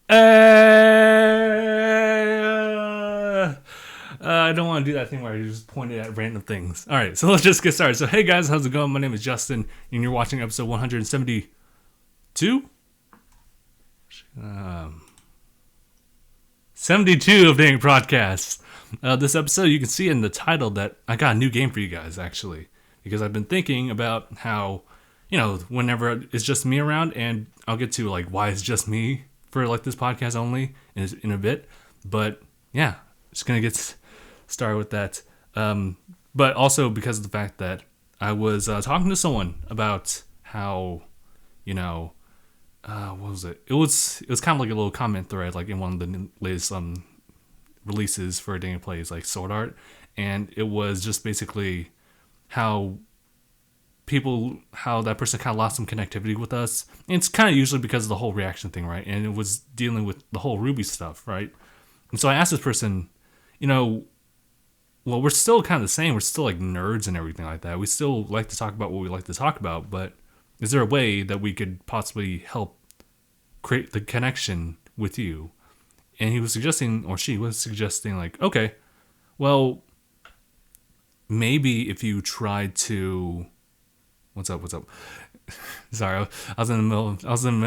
I don't want to do that thing where you just point it at random things. All right, so let's just get started. So, hey guys, how's it going? My name is Justin, and you're watching episode 172? 72 of DangIT Prodcast. This episode, you can see in the title that I got a new game for you guys, actually. Because I've been thinking about how, whenever it's just me around, and I'll get to, why it's just me for, this podcast only in a bit. But, yeah, just going to get started with that. But also because of the fact that I was talking to someone about how, what was it? It was kind of like a little comment thread, in one of the latest releases for DangIT Plays, Sword Art, and it was just basically how that person kind of lost some connectivity with us. And it's kind of usually because of the whole reaction thing, right? And it was dealing with the whole Ruby stuff, right? And so I asked this person, well, we're still kind of the same. We're still nerds and everything like that. We still like to talk about what we like to talk about, but is there a way that we could possibly help create the connection with you? And he was suggesting, or she was suggesting, okay, well, maybe if you tried to, what's up? Sorry, I was in the middle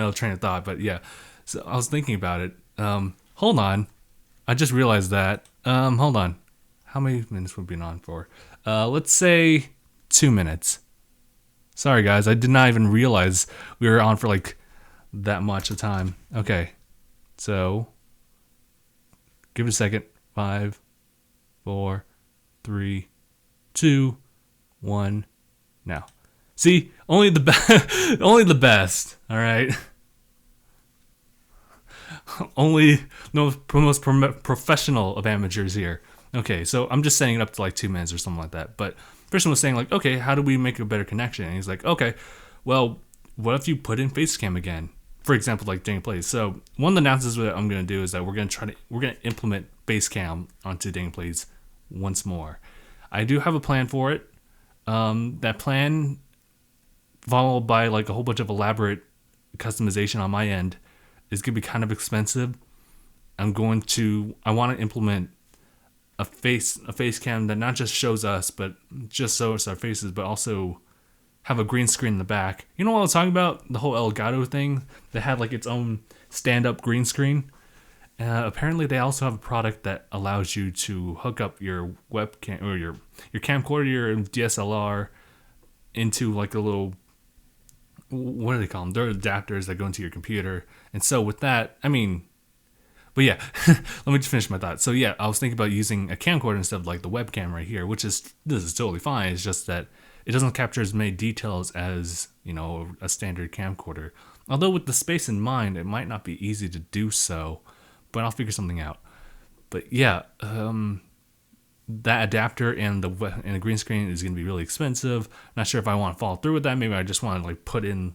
of train of thought, but yeah. So I was thinking about it. Hold on, I just realized that. Hold on, how many minutes would be on for? Let's say 2 minutes. Sorry guys, I did not even realize we were on for that much of time. Okay, so give it a second. 5, 4, 3, 2, 1. Now, see, only the only the best. All right, only the most professional of amateurs here. Okay, so I'm just setting it up to 2 minutes or something like that. But the person was saying okay, how do we make a better connection? And he's like, okay, well, what if you put in Facecam again? For example, DangIT Plays. So one of the announcements that I'm going to do is that we're going to implement Facecam onto DangIT Plays once more. I do have a plan for it. That plan, followed by a whole bunch of elaborate customization on my end, is going to be kind of expensive. I want to implement a face cam that not just shows us, but just shows our faces, but also have a green screen in the back. You know what I was talking about? The whole Elgato thing that had its own stand-up green screen. Apparently, they also have a product that allows you to hook up your webcam or your camcorder, your DSLR, into a little, what do they call them? They're adapters that go into your computer. And so with that, but yeah, let me just finish my thought. So yeah, I was thinking about using a camcorder instead of the webcam right here, this is totally fine. It's just that it doesn't capture as many details as, a standard camcorder. Although with the space in mind, it might not be easy to do so, but I'll figure something out. But yeah, that adapter and the green screen is going to be really expensive. Not sure if I want to follow through with that. Maybe I just want to put in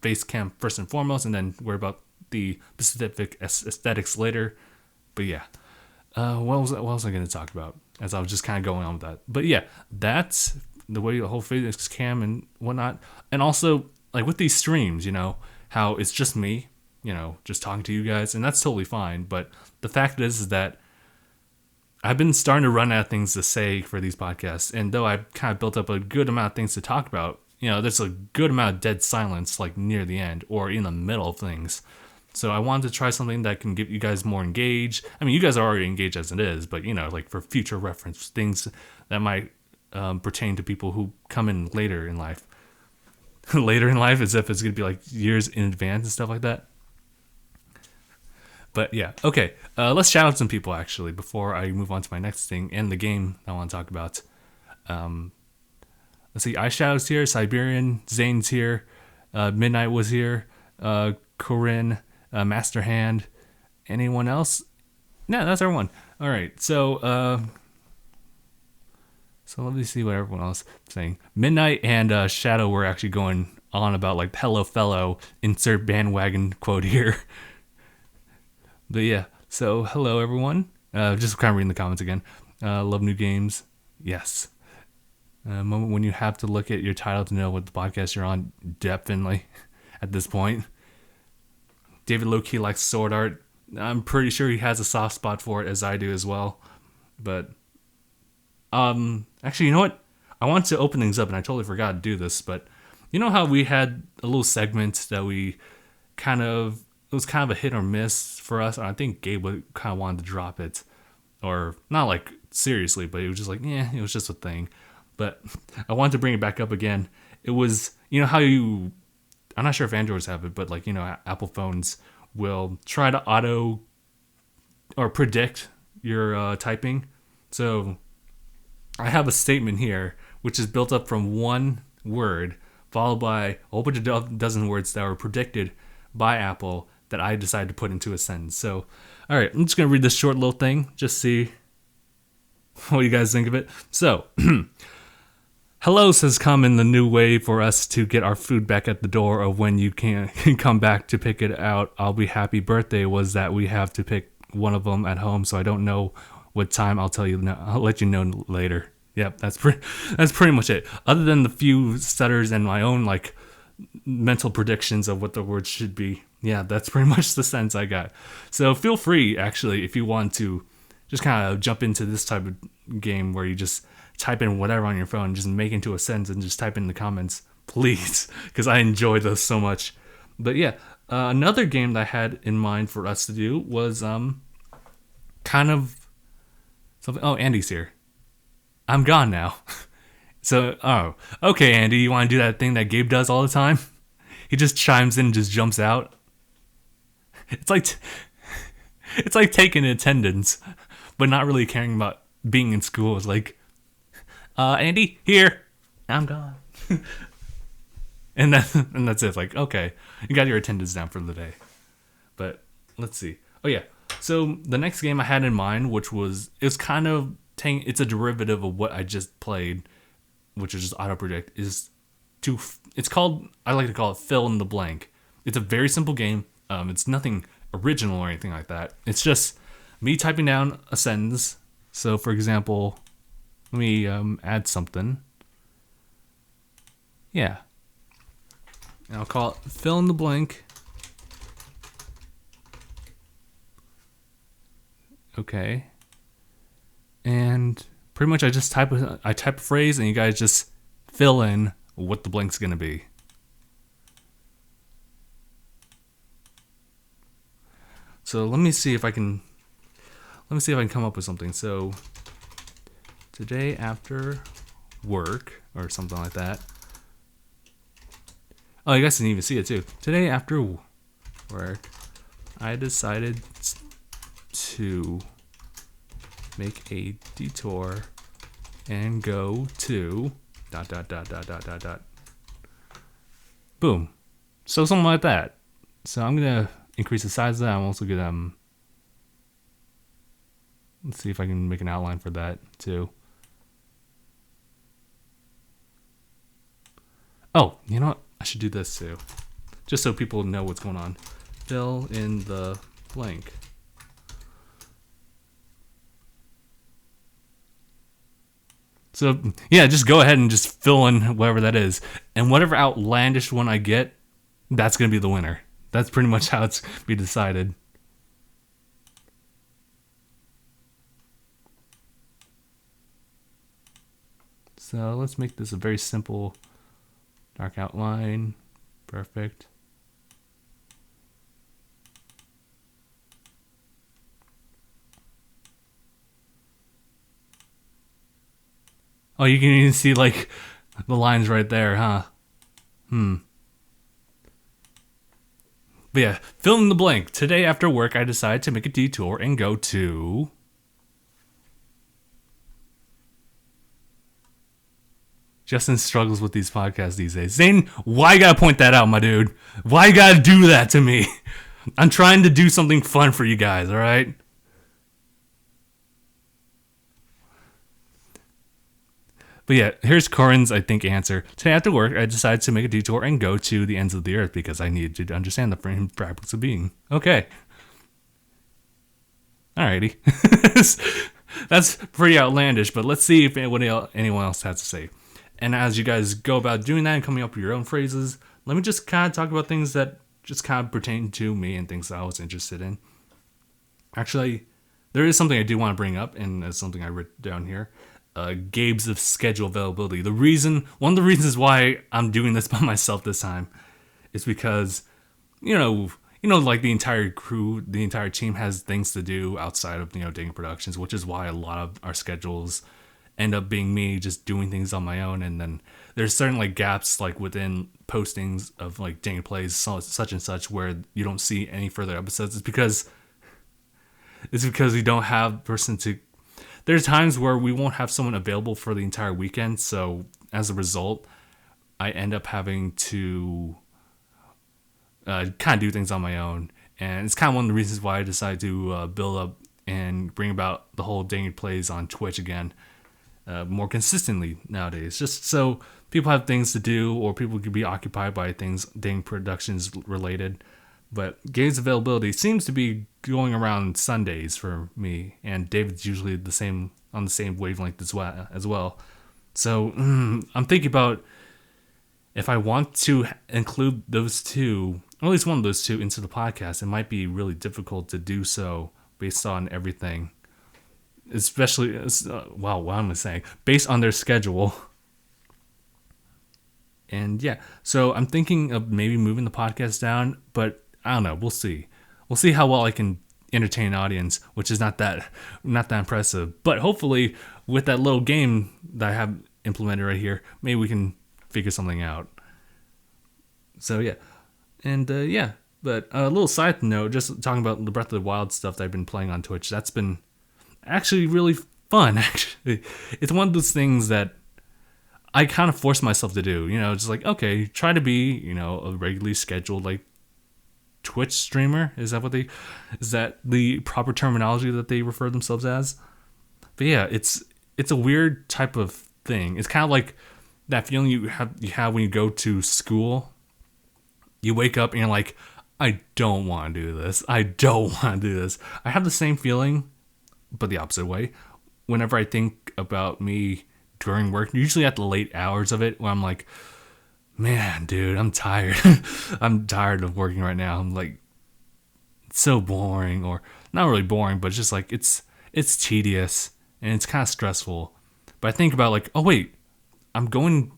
Facecam first and foremost, and then worry about the specific aesthetics later. But yeah, what was I going to talk about as I was just kind of going on with that? But yeah, that's the way the whole Facecam and whatnot. And also, with these streams, how it's just me, just talking to you guys, and that's totally fine. But the fact is that I've been starting to run out of things to say for these podcasts, and though I've kind of built up a good amount of things to talk about, there's a good amount of dead silence near the end or in the middle of things. So I wanted to try something that can get you guys more engaged. You guys are already engaged as it is, but for future reference, things that might pertain to people who come in later in life. Later in life, as if it's going to be years in advance and stuff like that. But yeah, okay. Let's shout out some people actually before I move on to my next thing and the game I want to talk about. Let's see. iShadow's here. Siberian. Zane's here. Midnight was here. Corinne. Master Hand. Anyone else? No, that's everyone. All right. So let me see what everyone else is saying. Midnight and Shadow were actually going on about hello fellow. Insert bandwagon quote here. But yeah, so hello everyone. Just kind of reading the comments again. Love new games. Yes. A moment when you have to look at your title to know what the podcast you're on, definitely, at this point. David low-key likes sword art. I'm pretty sure he has a soft spot for it, as I do as well. But, actually, you know what? I want to open things up, and I totally forgot to do this, but you know how we had a little segment that it was kind of a hit or miss for us? I think Gabe kind of wanted to drop it. Or, not like seriously, but it was just like, it was just a thing. But I wanted to bring it back up again. It was, how I'm not sure if Androids have it, but like, Apple phones will try to auto or predict your typing. So I have a statement here, which is built up from one word, followed by a whole bunch of dozen words that were predicted by Apple that I decided to put into a sentence. So, all right, I'm just going to read this short little thing, just see what you guys think of it. So, Hellos has come in the new way for us to get our food back at the door of when you can come back to pick it out. I'll be happy birthday was that we have to pick one of them at home, so I don't know what time. I'll tell you now. I'll let you know later. Yep, that's pretty much it. Other than the few stutters and my own like mental predictions of what the words should be. Yeah, that's pretty much the sense I got. So feel free, actually, if you want to just kind of jump into this type of game where you just type in whatever on your phone, just make into a sentence and just type in the comments, please, because I enjoy those so much. But yeah, another game that I had in mind for us to do was kind of something. Oh, Andy's here. I'm gone now. So, okay, Andy, you want to do that thing that Gabe does all the time? He just chimes in and just jumps out. It's like taking attendance, but not really caring about being in school. It's like, Andy, here. I'm gone. and that's it. It's like, okay, you got your attendance down for the day. But let's see. Oh yeah. So the next game I had in mind, it's a derivative of what I just played, which is just auto predict, I like to call it fill in the blank. It's a very simple game. It's nothing original or anything like that. It's just me typing down a sentence. So for example, let me add something. Yeah. And I'll call it fill in the blank. Okay. And pretty much I type a phrase and you guys just fill in what the blank's gonna be. So let me see if I can come up with something. So today after work or something like that. Oh, you guys didn't even see it too. Today after work, I decided to make a detour and go to ... Boom. So something like that. So I'm gonna increase the size of that. I'm also gonna let's see if I can make an outline for that too. Oh, you know what? I should do this too, just so people know what's going on. Fill in the blank. So, yeah, just go ahead and just fill in whatever that is. And whatever outlandish one I get, that's going to be the winner. That's pretty much how it's be decided. So, let's make this a very simple dark outline. Perfect. Oh, you can even see, like, the lines right there, huh? But yeah, fill in the blank. Today after work, I decided to make a detour and go to... Justin struggles with these podcasts these days. Zane, why you gotta point that out, my dude? Why you gotta do that to me? I'm trying to do something fun for you guys, alright? But yeah, here's Corin's, I think, answer. Today after work, I decided to make a detour and go to the ends of the earth because I needed to understand the frame practice of being. Okay. Alrighty. That's pretty outlandish, but let's see if anyone else has to say. And as you guys go about doing that and coming up with your own phrases, let me just kind of talk about things that just kind of pertain to me and things that I was interested in. Actually, there is something I do want to bring up, and it's something I wrote down here. Games of schedule availability. One of the reasons why I'm doing this by myself this time is because, like the entire crew, the entire team has things to do outside of, DangIT Productions, which is why a lot of our schedules end up being me just doing things on my own. And then there's certain like gaps like within postings of like DangIT Plays such and such where you don't see any further episodes. It's because we don't have person to. There's times where we won't have someone available for the entire weekend, so as a result, I end up having to kind of do things on my own, and it's kind of one of the reasons why I decided to build up and bring about the whole DangIT Plays on Twitch again, more consistently nowadays, just so people have things to do or people could be occupied by things DangIT Productions related. But games availability seems to be going around Sundays for me, and David's usually on the same wavelength as well. So I'm thinking about if I want to include those two, or at least one of those two, into the podcast. It might be really difficult to do so based on everything, especially what am I saying? Based on their schedule. And yeah, so I'm thinking of maybe moving the podcast down, but I don't know. We'll see. We'll see how well I can entertain an audience, which is not that impressive. But hopefully, with that little game that I have implemented right here, maybe we can figure something out. So yeah, and yeah. But a little side note, just talking about the Breath of the Wild stuff that I've been playing on Twitch. That's been actually really fun. Actually, it's one of those things that I kind of force myself to do. Just like, okay, try to be a regularly scheduled like Twitch streamer. Is that the proper terminology that they refer themselves as? But yeah, it's a weird type of thing. It's kind of like that feeling you have when you go to school. You wake up and you're like, I don't want to do this. I don't want to do this. I have the same feeling, but the opposite way. Whenever I think about me during work, usually at the late hours of it, where I'm like, man, dude, I'm tired. I'm tired of working right now. I'm like, it's so boring, or not really boring, but just like it's tedious and it's kind of stressful. But I think about like, oh wait, I'm gonna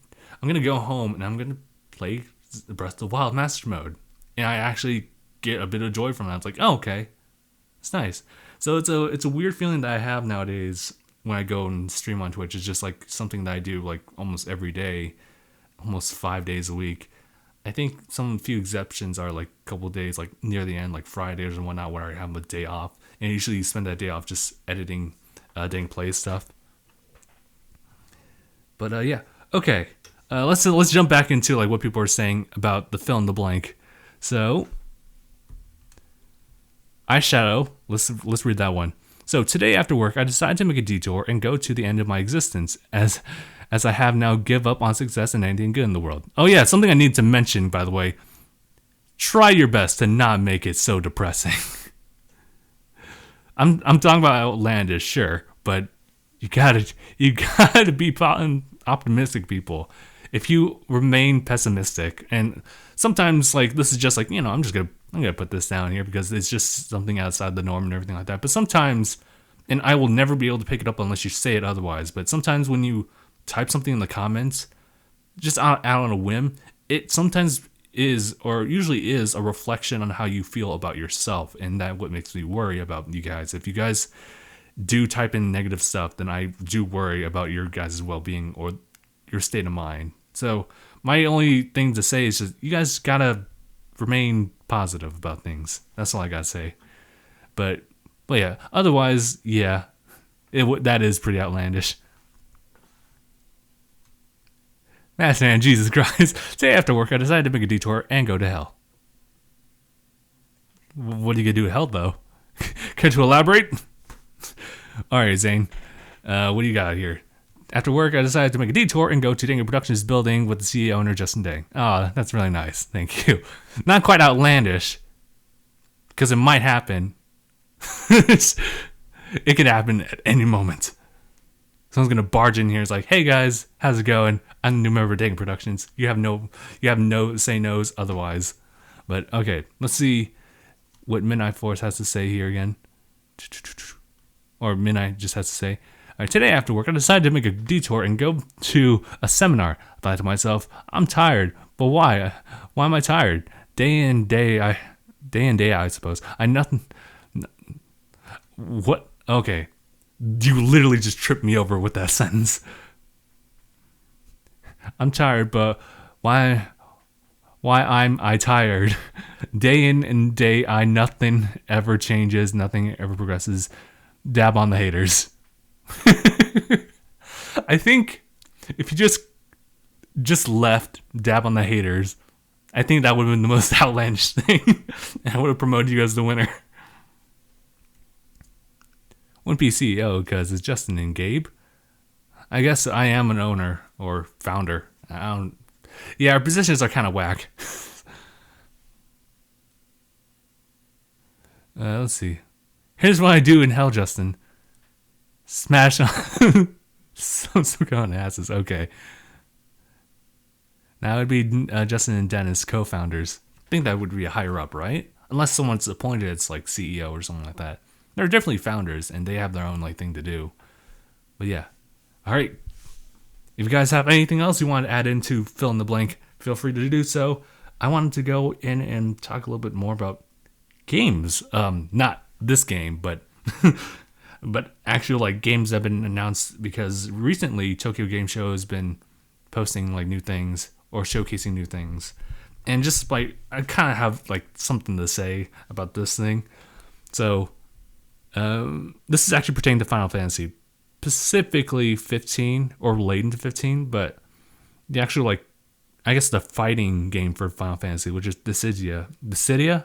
go home and I'm gonna play Breath of the Wild Master Mode, and I actually get a bit of joy from that. It's like, oh, okay, it's nice. So it's a weird feeling that I have nowadays when I go and stream on Twitch. It's just like something that I do like almost every day. Almost 5 days a week. I think some few exceptions are like a couple of days, like near the end, like Fridays and whatnot, where I have a day off, and usually you spend that day off just editing DangIT Plays stuff. But yeah, okay. Let's jump back into like what people are saying about the fill in the blank. So, Eyeshadow. Let's read that one. So today after work, I decided to make a detour and go to the end of my existence as I have now give up on success and anything good in the world. Oh yeah, something I need to mention, by the way. Try your best to not make it so depressing. I'm talking about outlandish, sure, but you gotta be optimistic, people. If you remain pessimistic, and sometimes like this is just like, I'm gonna put this down here because it's just something outside the norm and everything like that. But sometimes, and I will never be able to pick it up unless you say it otherwise, but sometimes when you type something in the comments, just out on a whim, it sometimes is, or usually is, a reflection on how you feel about yourself, and that what makes me worry about you guys. If you guys do type in negative stuff, then I do worry about your guys' well-being or your state of mind. So my only thing to say is just you guys gotta remain positive about things. That's all I gotta say. But yeah, otherwise, yeah, that is pretty outlandish. Man, Jesus Christ. Today after work, I decided to make a detour and go to hell. What are you going to do at hell, though? Care to elaborate? Alright, Zane. What do you got here? After work, I decided to make a detour and go to DangIT Productions building with the CEO owner, Justin Dang. Oh, that's really nice. Thank you. Not quite outlandish, because it might happen. It could happen at any moment. Someone's gonna barge in here. It's like, hey guys, how's it going? I'm the new member of DangIT Productions. You have no say no's otherwise. But okay, let's see what Midnight Force has to say here again. Or Midnight just has to say. All right, today after work, I decided to make a detour and go to a seminar. I thought to myself, I'm tired, but why? Why am I tired? Day in, day out, I suppose. What? Okay. You literally just tripped me over with that sentence. I'm tired, but why am I tired? Day in and day out, nothing ever changes, nothing ever progresses. Dab on the haters. I think if you just left dab on the haters, I think that would have been the most outlandish thing. And I would have promoted you as the winner. One Piece CEO because it's Justin and Gabe. I guess I am an owner or founder. Yeah, our positions are kind of whack. Let's see. Here's what I do in hell, Justin. Smash on. so going asses. Okay. Now it would be Justin and Dennis, co-founders. I think that would be a higher up, right? Unless someone's appointed, it's like CEO or something like that. They're definitely founders, and they have their own like thing to do. But yeah. All right. If you guys have anything else you want to add in to fill in the blank, feel free to do so. I wanted to go in and talk a little bit more about games. Not this game, but but actual like games that have been announced, because recently Tokyo Game Show has been posting like new things or showcasing new things. And just like I kind of have like something to say about this thing. So this is actually pertaining to Final Fantasy, specifically 15 or relating to 15, but the actual like I guess the fighting game for Final Fantasy, which is Dissidia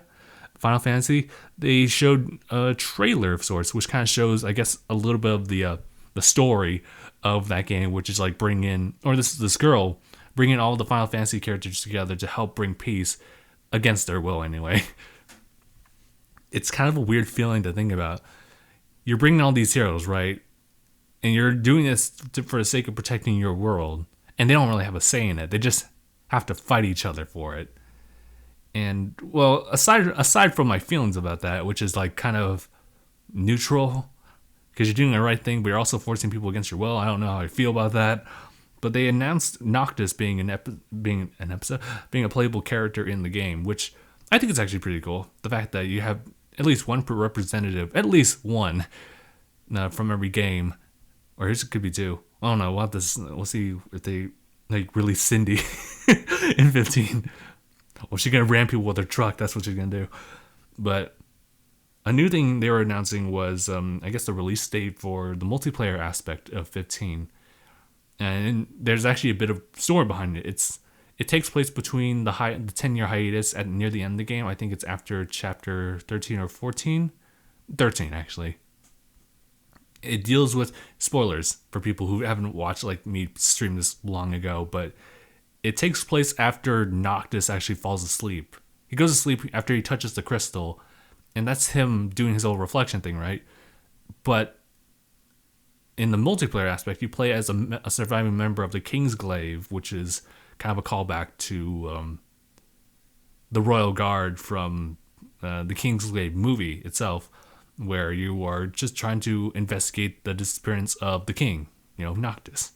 Final Fantasy. They showed a trailer of sorts, which kind of shows I guess a little bit of the story of that game, which is like this girl bringing all the Final Fantasy characters together to help bring peace against their will anyway. It's kind of a weird feeling to think about. You're bringing all these heroes, right? And you're doing this for the sake of protecting your world. And they don't really have a say in it. They just have to fight each other for it. And, well, aside from my feelings about that, which is like kind of neutral, because you're doing the right thing, but you're also forcing people against your will. I don't know how I feel about that. But they announced Noctis being being a playable character in the game, which I think is actually pretty cool. The fact that you have at least one representative, at least one, from every game, or it could be two. I don't know. We'll see if they like release Cindy in 15. Well, she's gonna ram people with her truck. That's what she's gonna do. But a new thing they were announcing was, I guess, the release date for the multiplayer aspect of 15. And there's actually a bit of story behind it. It takes place between the 10-year hiatus at near the end of the game. I think it's after chapter 13 or 14. 13, actually. It deals with spoilers for people who haven't watched like me stream this long ago, but it takes place after Noctis actually falls asleep. He goes to sleep after he touches the crystal, and that's him doing his old reflection thing, right? But in the multiplayer aspect, you play as a surviving member of the Kingsglaive, which is kind of a callback to the Royal Guard from the Kingsglaive movie itself, where you are just trying to investigate the disappearance of the king, Noctis.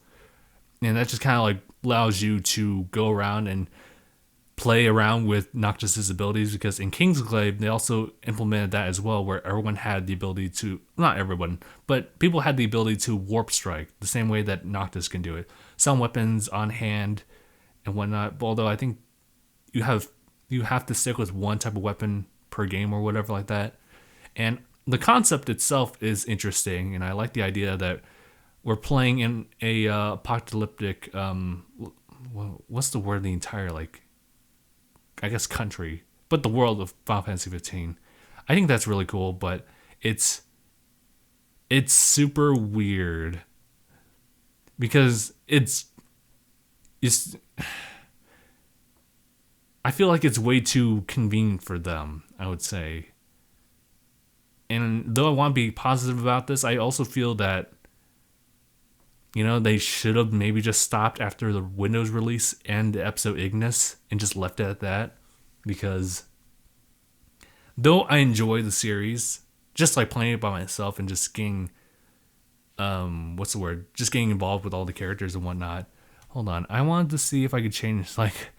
And that just kind of like allows you to go around and play around with Noctis's abilities, because in Kingsglaive they also implemented that as well, where everyone had the ability to, not everyone, but people had the ability to warp strike the same way that Noctis can do it. Some weapons on hand and whatnot, although I think you have to stick with one type of weapon per game or whatever like that. And the concept itself is interesting, and I like the idea that we're playing in a apocalyptic, what's the word, the entire, like, I guess country, but the world of Final Fantasy 15. I think that's really cool, but it's super weird because it's I feel like it's way too convenient for them, I would say. And though I want to be positive about this, I also feel that, they should have maybe just stopped after the Windows release and the episode Ignis and just left it at that. Because though I enjoy the series, just like playing it by myself and just getting, what's the word? Just getting involved with all the characters and whatnot. Hold on, I wanted to see if I could change like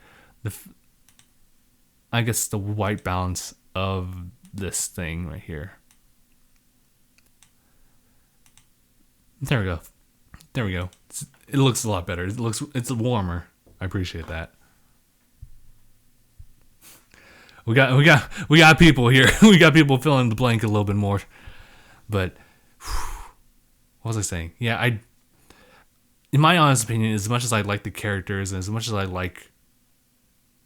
I guess the white balance of this thing right here. There we go. There we go. It looks a lot better. It's warmer. I appreciate that. We got people here. We got people filling the blank a little bit more. But what was I saying? Yeah, in my honest opinion, as much as I like the characters and as much as I like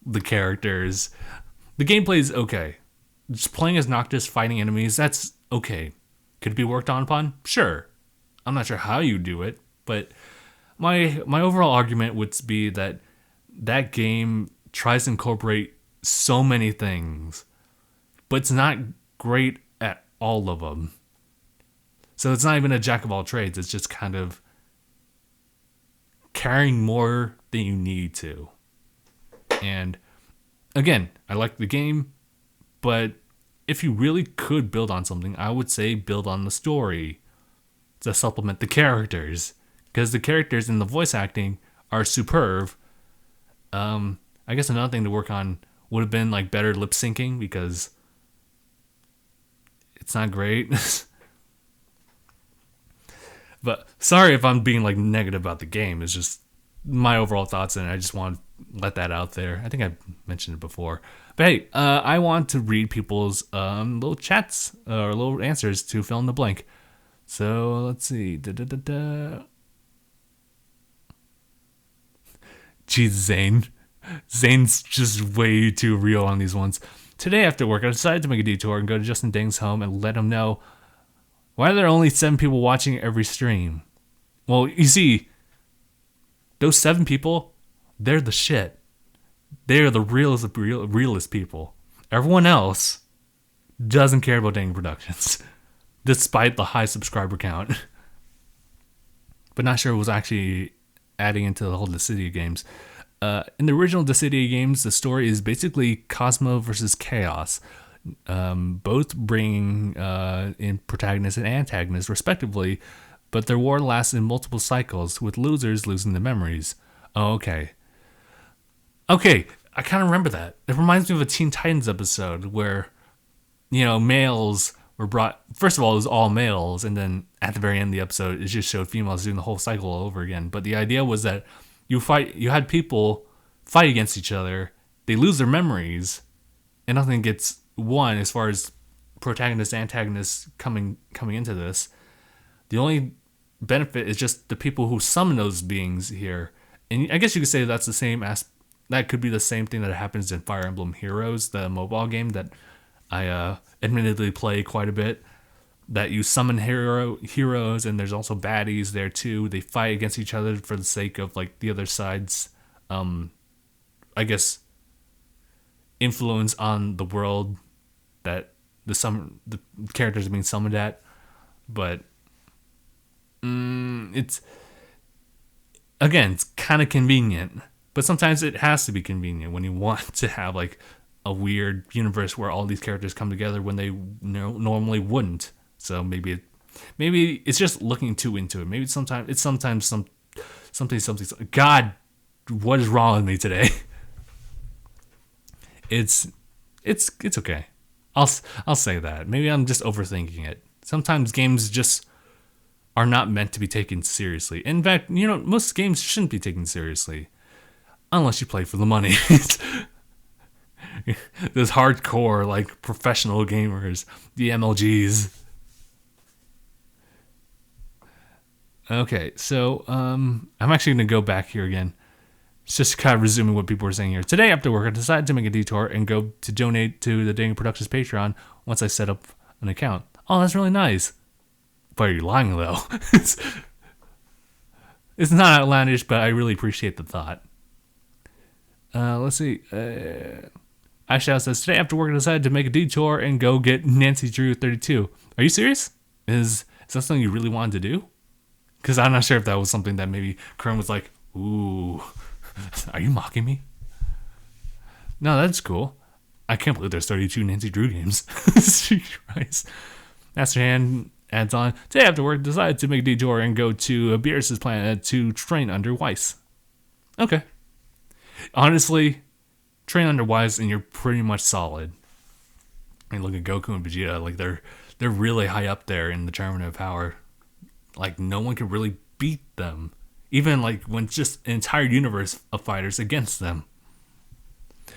the characters, the gameplay is okay. Just playing as Noctis, fighting enemies, that's okay. Could it be worked on upon? Sure. I'm not sure how you do it, but my overall argument would be that that game tries to incorporate so many things, but it's not great at all of them. So it's not even a jack of all trades. It's just kind of carrying more than you need to. And again, I like the game, but if you really could build on something, I would say build on the story to supplement the characters, because the characters and the voice acting are superb. I guess another thing to work on would have been like better lip syncing, because it's not great. But sorry if I'm being like negative about the game. It's just my overall thoughts, and I just want to let that out there. I think I mentioned it before. But hey, I want to read people's little chats or little answers to fill in the blank. So let's see. Jeez, Zane. Zane's just way too real on these ones. Today after work, I decided to make a detour and go to Justin Dang's home and let him know, why are there only 7 people watching every stream? Well, you see, those 7 people, they're the shit. They're the realest people. Everyone else doesn't care about DangIT Productions, despite the high subscriber count. But not sure it was actually adding into the whole Dissidia games. In the original Dissidia games, the story is basically Cosmo versus Chaos, both bringing in protagonists and antagonists respectively, but their war lasts in multiple cycles, with losers losing their memories. Oh, okay, I kind of remember that. It reminds me of a Teen Titans episode where, males were brought. First of all, it was all males, and then at the very end of the episode, it just showed females doing the whole cycle all over again. But the idea was that you had people fight against each other, they lose their memories, and nothing gets won as far as protagonists, antagonists coming into this. The only benefit is just the people who summon those beings here. And I guess you could say that's the same that could be the same thing that happens in Fire Emblem Heroes, the mobile game that I admittedly play quite a bit. That you summon heroes, and there's also baddies there too. They fight against each other for the sake of like the other side's, I guess, influence on the world that the characters are being summoned at. But it's kind of convenient. But sometimes it has to be convenient when you want to have like a weird universe where all these characters come together when they normally wouldn't. So maybe it's just looking too into it. Maybe sometimes something. God, what is wrong with me today? It's okay. I'll say that. Maybe I'm just overthinking it. Sometimes games just are not meant to be taken seriously. In fact, most games shouldn't be taken seriously unless you play for the money. Those hardcore, like professional gamers, the MLGs. Okay, so I'm actually going to go back here again. It's just kind of resuming what people were saying here. Today after work, I decided to make a detour and go to donate to the DangIT Productions Patreon once I set up an account. Oh, that's really nice. But are you lying, though? It's not outlandish, but I really appreciate the thought. Let's see. Aisha says, today after work, I decided to make a detour and go get Nancy Drew 32. Are you serious? Is that something you really wanted to do? Because I'm not sure if that was something that maybe Kern was like, ooh, are you mocking me? No, that's cool. I can't believe there's 32 Nancy Drew games. Jesus Christ. Master Hand adds on, today after work, decided to make a detour and go to Beerus's planet to train under Weiss. Okay. Honestly, train under Weiss and you're pretty much solid. I mean, look at Goku and Vegeta, like they're really high up there in the tournament of power. Like no one can really beat them. Even like when it's just an entire universe of fighters against them.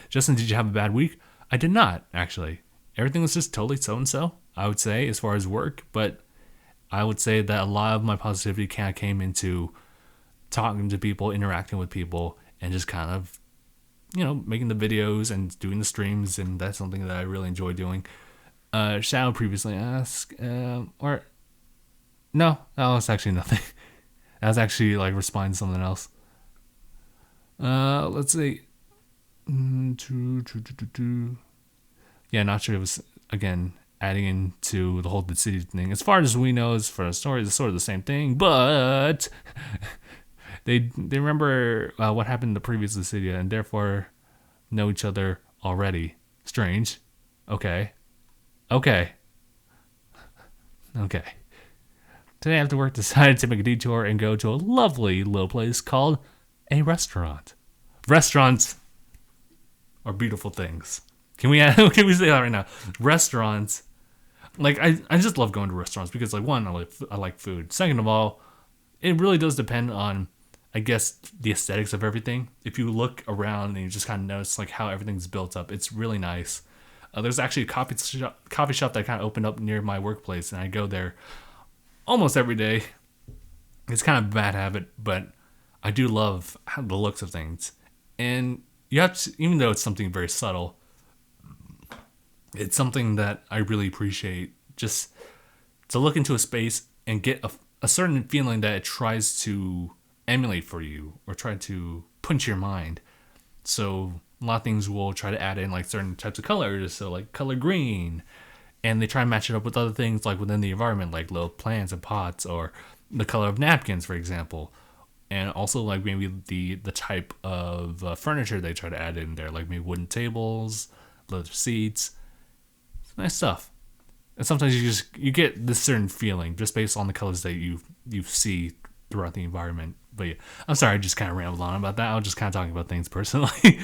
Justin, did you have a bad week? I did not, actually. Everything was just totally so-and-so, I would say, as far as work. But I would say that a lot of my positivity kind of came into talking to people, interacting with people, and just kind of, making the videos and doing the streams. And that's something that I really enjoy doing. Shadow previously asked, no, that was actually nothing. That was actually like responding to something else. Let's see. Yeah, not sure it was, again, adding into the whole Dissidia thing. As far as we know, as for the story, it's sort of the same thing, but they remember what happened in the previous Dissidia and therefore know each other already. Strange. Okay. Today after work, decided to make a detour and go to a lovely little place called a restaurant. Restaurants are beautiful things. Can we say that right now? Restaurants, like I just love going to restaurants because like one, I like food. Second of all, it really does depend on, I guess, the aesthetics of everything. If you look around and you just kind of notice like how everything's built up, it's really nice. There's actually a coffee shop that kind of opened up near my workplace, and I go there almost every day. It's kind of a bad habit, but I do love the looks of things. And you have to, even though it's something very subtle, it's something that I really appreciate. Just to look into a space and get a certain feeling that it tries to emulate for you or try to punch your mind. So a lot of things will try to add in like certain types of colors, so like color green, and they try and match it up with other things like within the environment, like little plants and pots, or the color of napkins, for example. And also like maybe the type of furniture they try to add in there, like maybe wooden tables, leather seats. It's nice stuff. And sometimes you get this certain feeling just based on the colors that you see throughout the environment. But yeah, I'm sorry, I just kind of rambled on about that. I was just kind of talking about things personally.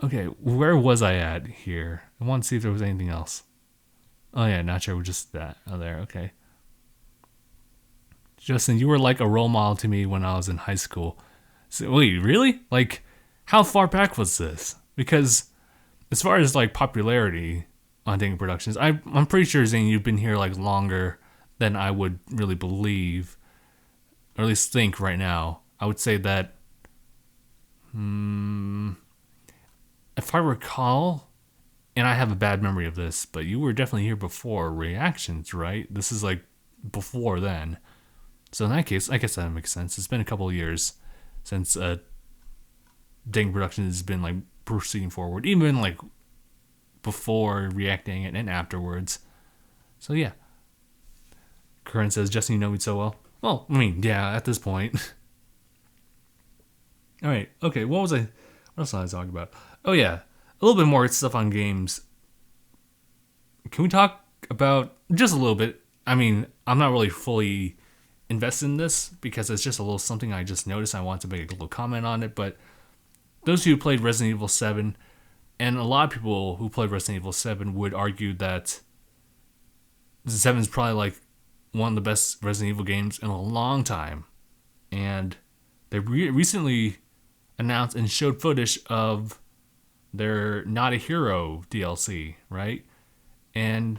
Okay, where was I at here? I want to see if there was anything else. Oh yeah, not sure. We're just that. Oh, there. Okay. Justin, you were like a role model to me when I was in high school. So, wait, really? Like, how far back was this? Because as far as like popularity on DangIT Productions, I'm pretty sure, Zane, you've been here like longer than I would really believe, or at least think right now. I would say that, if I recall, and I have a bad memory of this, but you were definitely here before Reactions, right? This is like before then. So in that case, I guess that makes sense. It's been a couple of years since DangIT Productions has been like proceeding forward, even like before reacting and afterwards. So yeah. Curran says, Justin, you know me so well. Well, I mean, yeah, at this point. All right. Okay. What else was I talking about? Oh yeah, a little bit more stuff on games. Can we talk about just a little bit? I mean, I'm not really fully invested in this because it's just a little something I just noticed. I want to make a little comment on it, but those who played Resident Evil 7, and a lot of people who played Resident Evil 7 would argue that 7 is probably like one of the best Resident Evil games in a long time. And they recently announced and showed footage of their Not a Hero DLC, right? And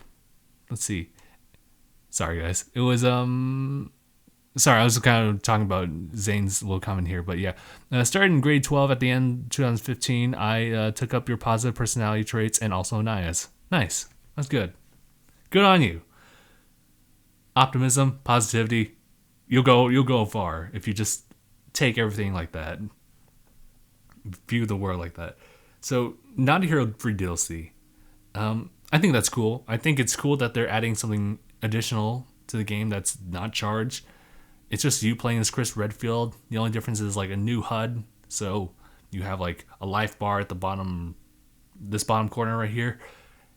let's see. Sorry guys. It was sorry, I was kind of talking about Zane's little comment here, but yeah. Started in grade 12 at the end of 2015, I took up your positive personality traits and also Naya's. Nice. That's good. Good on you. Optimism, positivity, you'll go far if you just take everything like that. View the world like that. So, Not a Hero free DLC. I think that's cool. I think it's cool that they're adding something additional to the game that's not charged. It's just you playing as Chris Redfield. The only difference is like a new HUD. So you have like a life bar at the bottom, this bottom corner right here,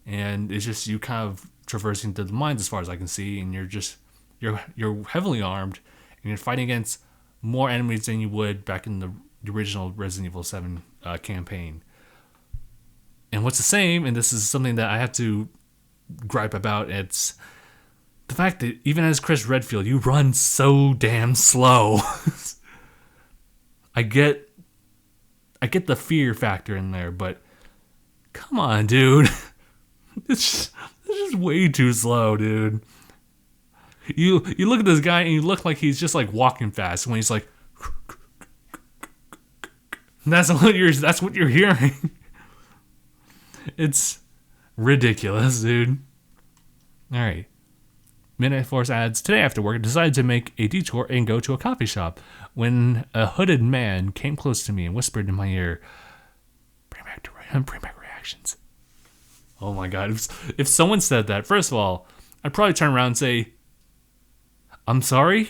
and it's just you kind of traversing through the mines as far as I can see, and you're heavily armed, and you're fighting against more enemies than you would back in the original Resident Evil 7 campaign. And what's the same, and this is something that I have to gripe about, it's the fact that even as Chris Redfield, you run so damn slow. I get the fear factor in there, but come on, dude. It's just way too slow, dude. You look at this guy and you look like he's just like walking fast when he's like that's what you're hearing. It's ridiculous, dude. Alright. Midnight Force adds, today after work I decided to make a detour and go to a coffee shop when a hooded man came close to me and whispered in my ear, bring back reactions. Oh my god. If someone said that, first of all, I'd probably turn around and say, I'm sorry?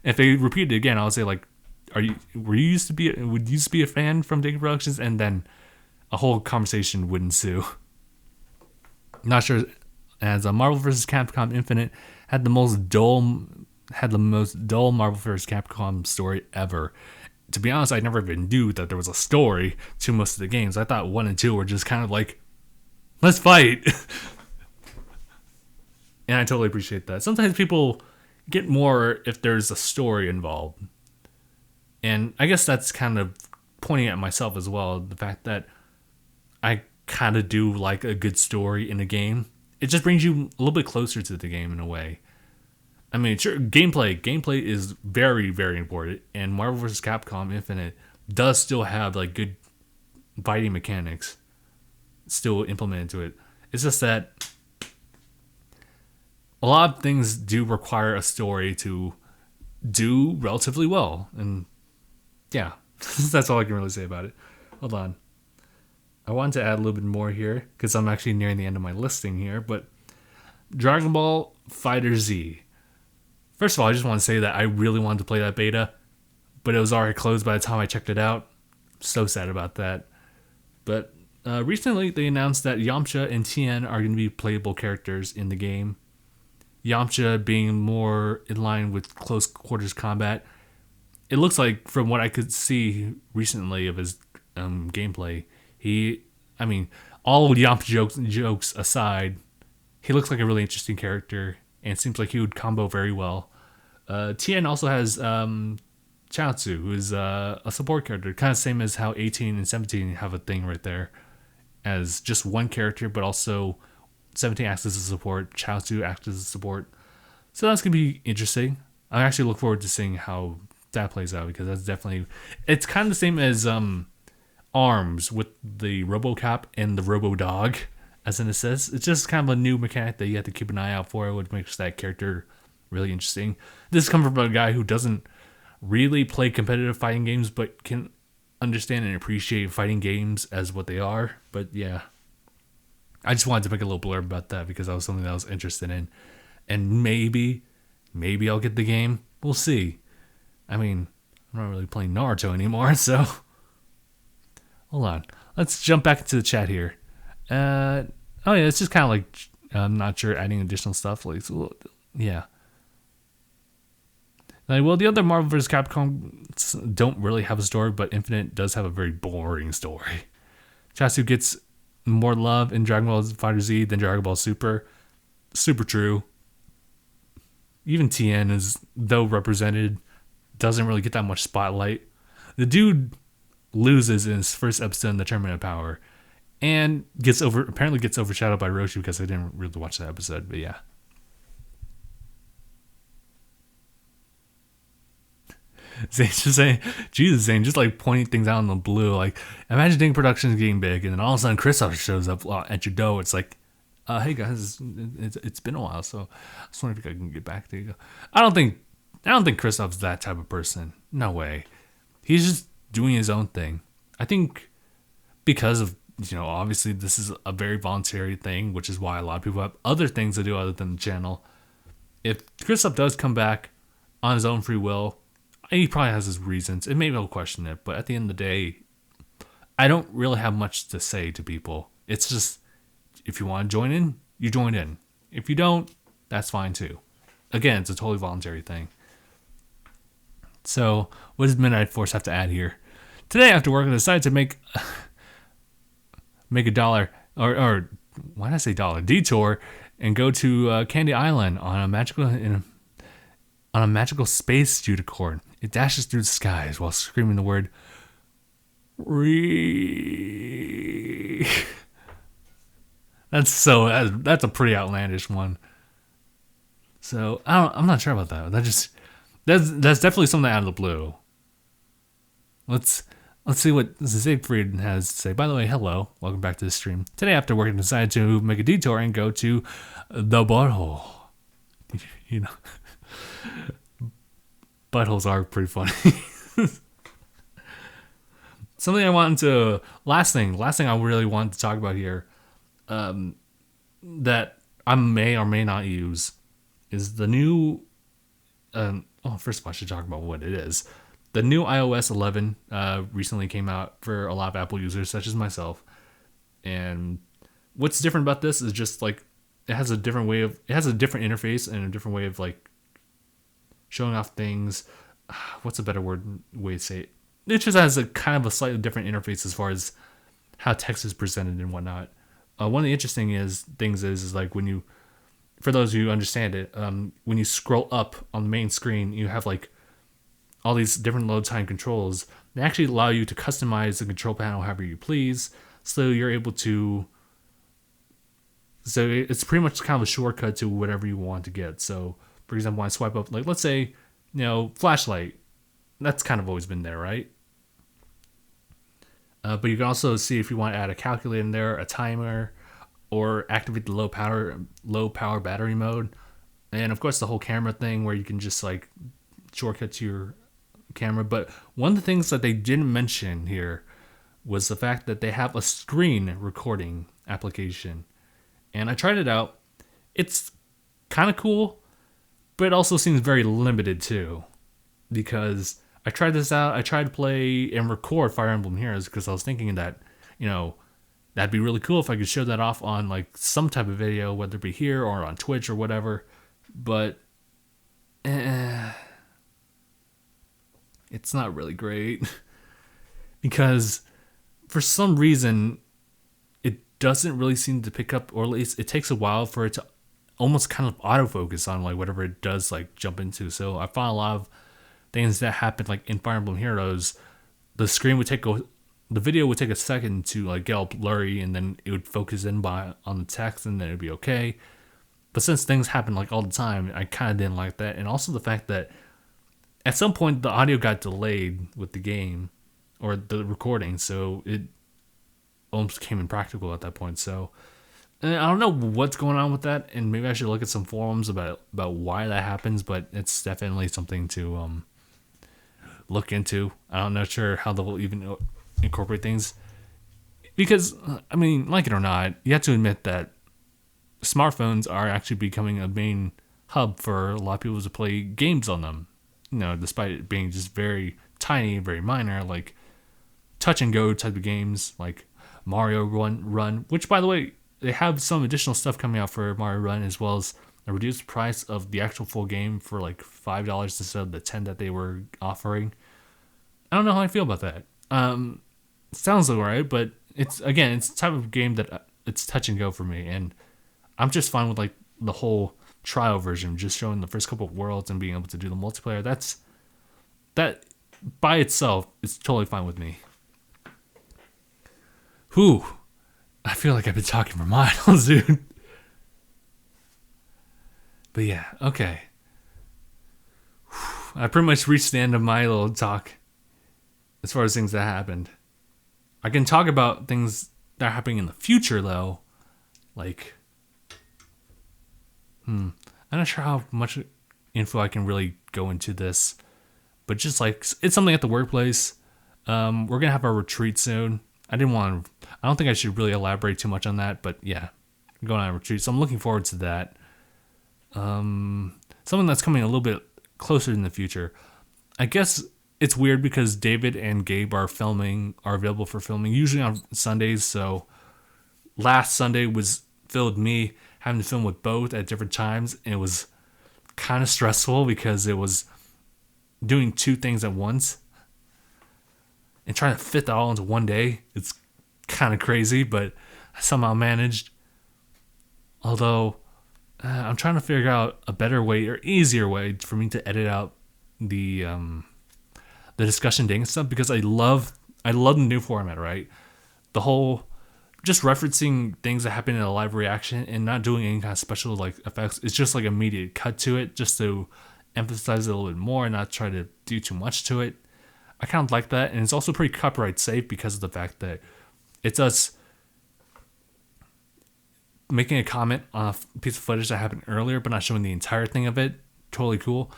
If they repeat it again, I'll say like, would you used to be a fan from DangIT Productions? And then a whole conversation would ensue. Not sure, as Marvel vs. Capcom Infinite had the most dull Marvel vs. Capcom story ever. To be honest, I never even knew that there was a story to most of the games. I thought 1 and 2 were just kind of like, let's fight. And I totally appreciate that. Sometimes people get more if there's a story involved. And I guess that's kind of pointing at myself as well. The fact that I kind of do like a good story in a game. It just brings you a little bit closer to the game in a way. I mean, sure, gameplay is very, very important. And Marvel vs. Capcom Infinite does still have like good fighting mechanics still implemented to it. It's just that a lot of things do require a story to do relatively well. And yeah, that's all I can really say about it. Hold on. I wanted to add a little bit more here because I'm actually nearing the end of my listing here. But Dragon Ball FighterZ. First of all, I just want to say that I really wanted to play that beta, but it was already closed by the time I checked it out. So sad about that. But recently they announced that Yamcha and Tien are going to be playable characters in the game. Yamcha being more in line with close quarters combat. It looks like, from what I could see recently of his gameplay, all Yamcha jokes aside, he looks like a really interesting character, and it seems like he would combo very well. Tien also has Chaozu, who is a support character, kind of same as how 18 and 17 have a thing right there, as just one character, but also 17 acts as a support, Chaozu acts as a support. So that's going to be interesting. I actually look forward to seeing how that plays out, because that's definitely, it's kind of the same as ARMS with the RoboCop and the RoboDog as an assist. It's just kind of a new mechanic that you have to keep an eye out for, which makes that character really interesting. This comes from a guy who doesn't really play competitive fighting games, but can understand and appreciate fighting games as what they are. But yeah, I just wanted to make a little blurb about that because that was something that I was interested in. And maybe I'll get the game. We'll see. I mean, I'm not really playing Naruto anymore, so hold on. Let's jump back into the chat here. It's just kind of like, I'm not sure, adding additional stuff. Like, so, yeah. Well, the other Marvel vs. Capcom don't really have a story, but Infinite does have a very boring story. Chaozu gets more love in Dragon Ball FighterZ than Dragon Ball Super. Super true. Even Tien is, though represented, doesn't really get that much spotlight. The dude loses in his first episode in the Tournament of Power, and apparently gets overshadowed by Roshi, because I didn't really watch that episode, but yeah. Zane's just saying, Jesus, Zane, just like pointing things out in the blue. Like, imagine DangIT Productions getting big, and then all of a sudden Kristoff shows up at your door. It's like, hey guys, it's been a while, so I just wonder if I can get back to you. I don't think Kristoff's that type of person. No way. He's just doing his own thing. I think because of, obviously this is a very voluntary thing, which is why a lot of people have other things to do other than the channel. If Kristoff does come back on his own free will, he probably has his reasons, and maybe I'll question it, but at the end of the day, I don't really have much to say to people. It's just, if you want to join in, you join in. If you don't, that's fine too. Again, it's a totally voluntary thing. So, what does Midnight Force have to add here? Today, after work, I decided to make a dollar, or why did I say dollar? Detour, and go to Candy Island on a magical space unicorn. It dashes through the skies while screaming the word "Ree." That's a pretty outlandish one. So I'm not sure about that. That's definitely something out of the blue. Let's see what Siegfried has to say. By the way, hello, welcome back to the stream. Today, after work, I decided to make a detour and go to the butthole. You know, buttholes are pretty funny. Last thing I really wanted to talk about here, that I may or may not use, is the new. First of all, I should talk about what it is. The new iOS 11 recently came out for a lot of Apple users, such as myself. And what's different about this is just like it has a different interface and a different way of like showing off things. What's a better way to say it? It just has a kind of a slightly different interface as far as how text is presented and whatnot. One of the interesting things is like for those who understand it, when you scroll up on the main screen, you have like all these different load time controls. They actually allow you to customize the control panel however you please. So you're able to. So it's pretty much kind of a shortcut to whatever you want to get. So, for example, when I swipe up, like let's say, flashlight, that's kind of always been there, right? But you can also see if you want to add a calculator in there, a timer, or activate the low power battery mode, and of course the whole camera thing where you can just like shortcut to your camera. But one of the things that they didn't mention here was the fact that they have a screen recording application, and I tried it out. It's kind of cool, but it also seems very limited too, because I tried this out. I tried to play and record Fire Emblem Heroes because I was thinking that, that'd be really cool if I could show that off on like some type of video, whether it be here or on Twitch or whatever. But it's not really great because for some reason it doesn't really seem to pick up, or at least it takes a while for it to almost kind of autofocus on like whatever it does like jump into. So I found a lot of things that happened like in Fire Emblem Heroes. The video would take a second to like get all blurry, and then it would focus in on the text, and then it'd be okay. But since things happen like all the time, I kind of didn't like that. And also the fact that at some point the audio got delayed with the game or the recording, so it almost became impractical at that point. So I don't know what's going on with that, and maybe I should look at some forums about why that happens. But it's definitely something to look into. I'm not sure how they'll even incorporate things, because I mean, like it or not, you have to admit that smartphones are actually becoming a main hub for a lot of people to play games on them, despite it being just very tiny, very minor, like touch and go type of games like Mario Run, which by the way, they have some additional stuff coming out for Mario Run, as well as a reduced price of the actual full game for like $5 instead of the $10 that they were offering. I don't know how I feel about that. It sounds alright, but it's the type of game that it's touch and go for me, and I'm just fine with like the whole trial version, just showing the first couple of worlds and being able to do the multiplayer. That by itself is totally fine with me. Whew, I feel like I've been talking for miles, dude. But yeah, okay. I pretty much reached the end of my little talk as far as things that happened. I can talk about things that are happening in the future, though. Like, I'm not sure how much info I can really go into this. But just like, it's something at the workplace. We're going to have our retreat soon. I don't think I should really elaborate too much on that. But yeah, we're going on a retreat. So I'm looking forward to that. Something that's coming a little bit closer in the future. I guess it's weird because David and Gabe are available for filming usually on Sundays. So last Sunday was filled with me having to film with both at different times, and it was kind of stressful because it was doing two things at once and trying to fit that all into one day. It's kind of crazy, but I somehow managed. Although I'm trying to figure out a better way or easier way for me to edit out the discussion dang stuff, because I love the new format, right? The whole just referencing things that happen in a live reaction and not doing any kind of special like effects. It's just like immediate cut to it, just to emphasize it a little bit more and not try to do too much to it. I kind of like that, and it's also pretty copyright safe because of the fact that it's us making a comment on a piece of footage that happened earlier, but not showing the entire thing of it. Totally cool.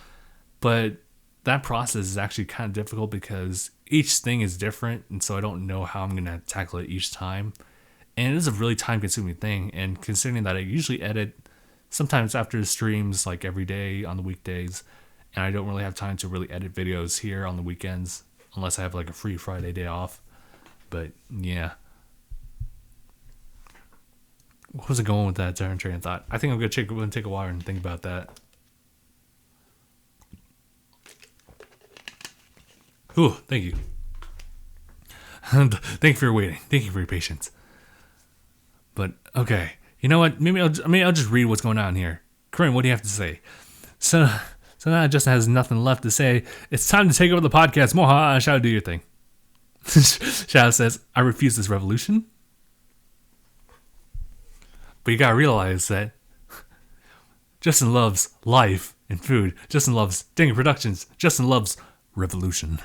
But that process is actually kind of difficult because each thing is different, and so I don't know how I'm going to tackle it each time. And it is a really time-consuming thing, and considering that I usually edit sometimes after the streams, like every day on the weekdays, and I don't really have time to really edit videos here on the weekends unless I have like a free Friday day off. But yeah. What was it going with that train of thought? I think I'm going to take a while and think about that. Ooh, thank you. Thank you for waiting. Thank you for your patience. But okay, you know what? Maybe I'll just read what's going on here. Corinne, what do you have to say? So now Justin has nothing left to say. It's time to take over the podcast. Moha, Shadow, do your thing. Shadow says, I refuse this revolution. But you gotta realize that Justin loves life and food. Justin loves DangIT Productions. Justin loves revolution.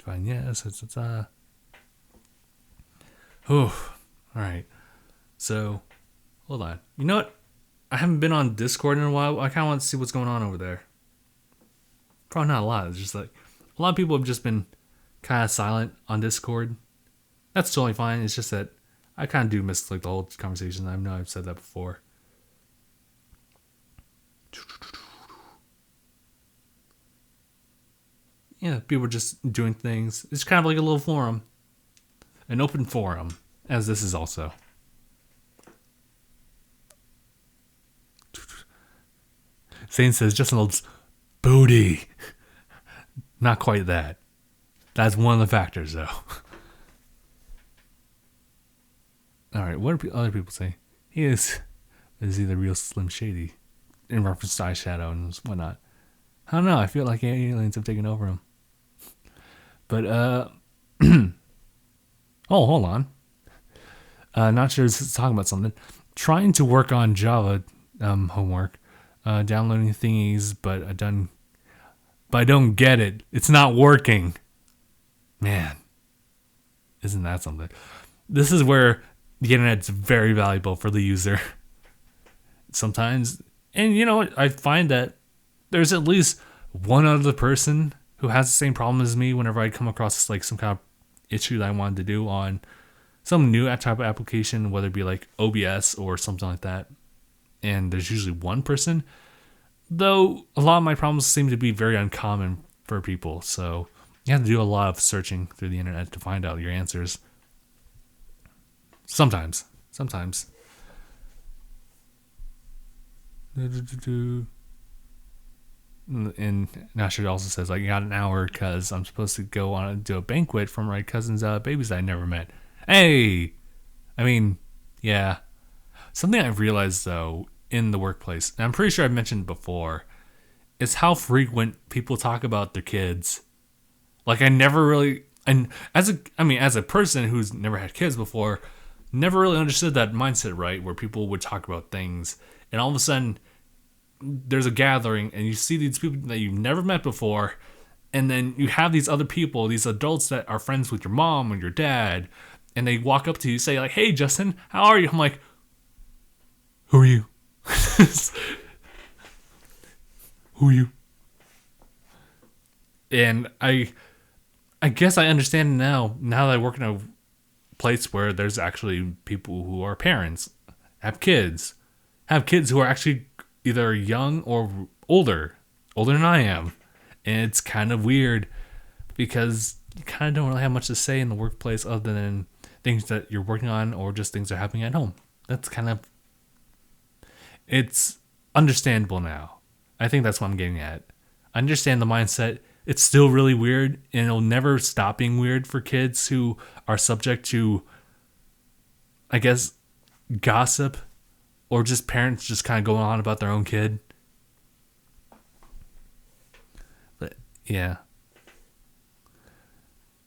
Fine, yes, it's Oh, all right. So, hold on. You know what? I haven't been on Discord in a while. I kind of want to see what's going on over there. Probably not a lot. It's just like a lot of people have just been kind of silent on Discord. That's totally fine. It's just that I kind of do miss like the whole conversation. I know I've said that before. Yeah, people are just doing things. It's kind of like a little forum. An open forum, as this is also. Zane says, Justin loves booty. Not quite that. That's one of the factors, though. Alright, what do other people say? Is he the real Slim Shady? In reference to eyeshadow and whatnot. I don't know, I feel like aliens have taken over him. But, oh, hold on. Not sure this is talking about something. Trying to work on Java homework. Downloading thingies, but I don't get it. It's not working. Man. Isn't that something? This is where the internet's very valuable for the user. Sometimes. And you know what? I find that there's at least one other person who has the same problem as me whenever I come across like some kind of issue that I wanted to do on some new type of application, whether it be like OBS or something like that. And there's usually one person, though a lot of my problems seem to be very uncommon for people. So you have to do a lot of searching through the internet to find out your answers. Sometimes. And Nasher also says, like, I got an hour because I'm supposed to go on and do a banquet for my cousin's babies that I never met. Hey! I mean, yeah. Something I've realized, though, in the workplace, and I'm pretty sure I've mentioned before, is how frequent people talk about their kids. Like, I never really, and as a person who's never had kids before, never really understood that mindset, right? Where people would talk about things, and all of a sudden, there's a gathering, and you see these people that you've never met before, and then you have these other people, these adults that are friends with your mom or your dad, and they walk up to you, say like, "Hey, Justin, how are you?" I'm like, "Who are you?" Who are you? And I guess I understand now that I work in a place where there's actually people who are parents, have kids who are actually either young or older older than I am. And it's kind of weird because you kind of don't really have much to say in the workplace other than things that you're working on or just things that are happening at home. That's kind of, it's understandable now. I think that's what I'm getting at. I understand the mindset. It's still really weird, and it'll never stop being weird for kids who are subject to, I guess, gossip or just parents just kind of going on about their own kid. But yeah.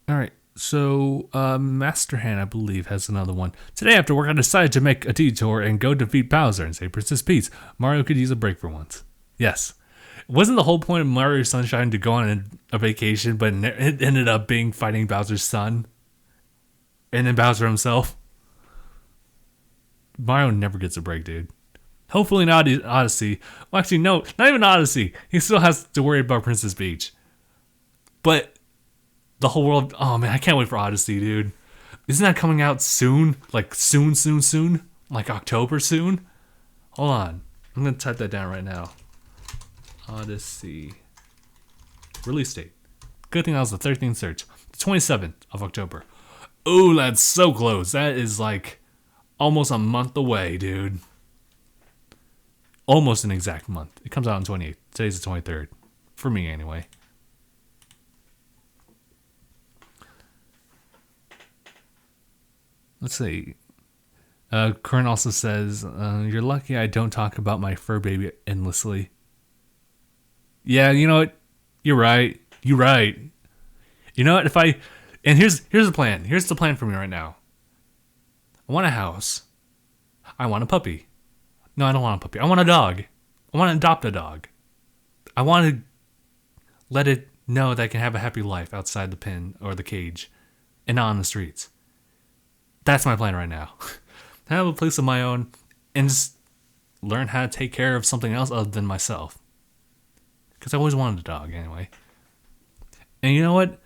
All right. So Master Hand, I believe, has another one. Today after work, I decided to make a detour and go defeat Bowser and save Princess Peach. Mario could use a break for once. Yes. Wasn't the whole point of Mario Sunshine to go on a vacation, but it ended up being fighting Bowser's son? And then Bowser himself? Mario never gets a break, dude. Hopefully not Odyssey. Well, actually, no, not even Odyssey. He still has to worry about Princess Peach. But the whole world, oh man, I can't wait for Odyssey, dude. Isn't that coming out soon? Like soon? Like October soon? Hold on. I'm going to type that down right now. Odyssey. Release date. Good thing that was the 13th search. The 27th of October. Oh, that's so close. That is like almost a month away, dude. Almost an exact month. It comes out on 28th. Today's the 23rd. For me, anyway. Let's see. Curran also says, you're lucky I don't talk about my fur baby endlessly. Yeah, you know what? You're right. You know what? And here's the plan. Here's the plan for me right now. I want a house. I want a puppy. No, I don't want a puppy. I want a dog. I want to adopt a dog. I want to let it know that I can have a happy life outside the pen or the cage and not on the streets. That's my plan right now. Have a place of my own and just learn how to take care of something else other than myself. Because I always wanted a dog anyway. And you know what?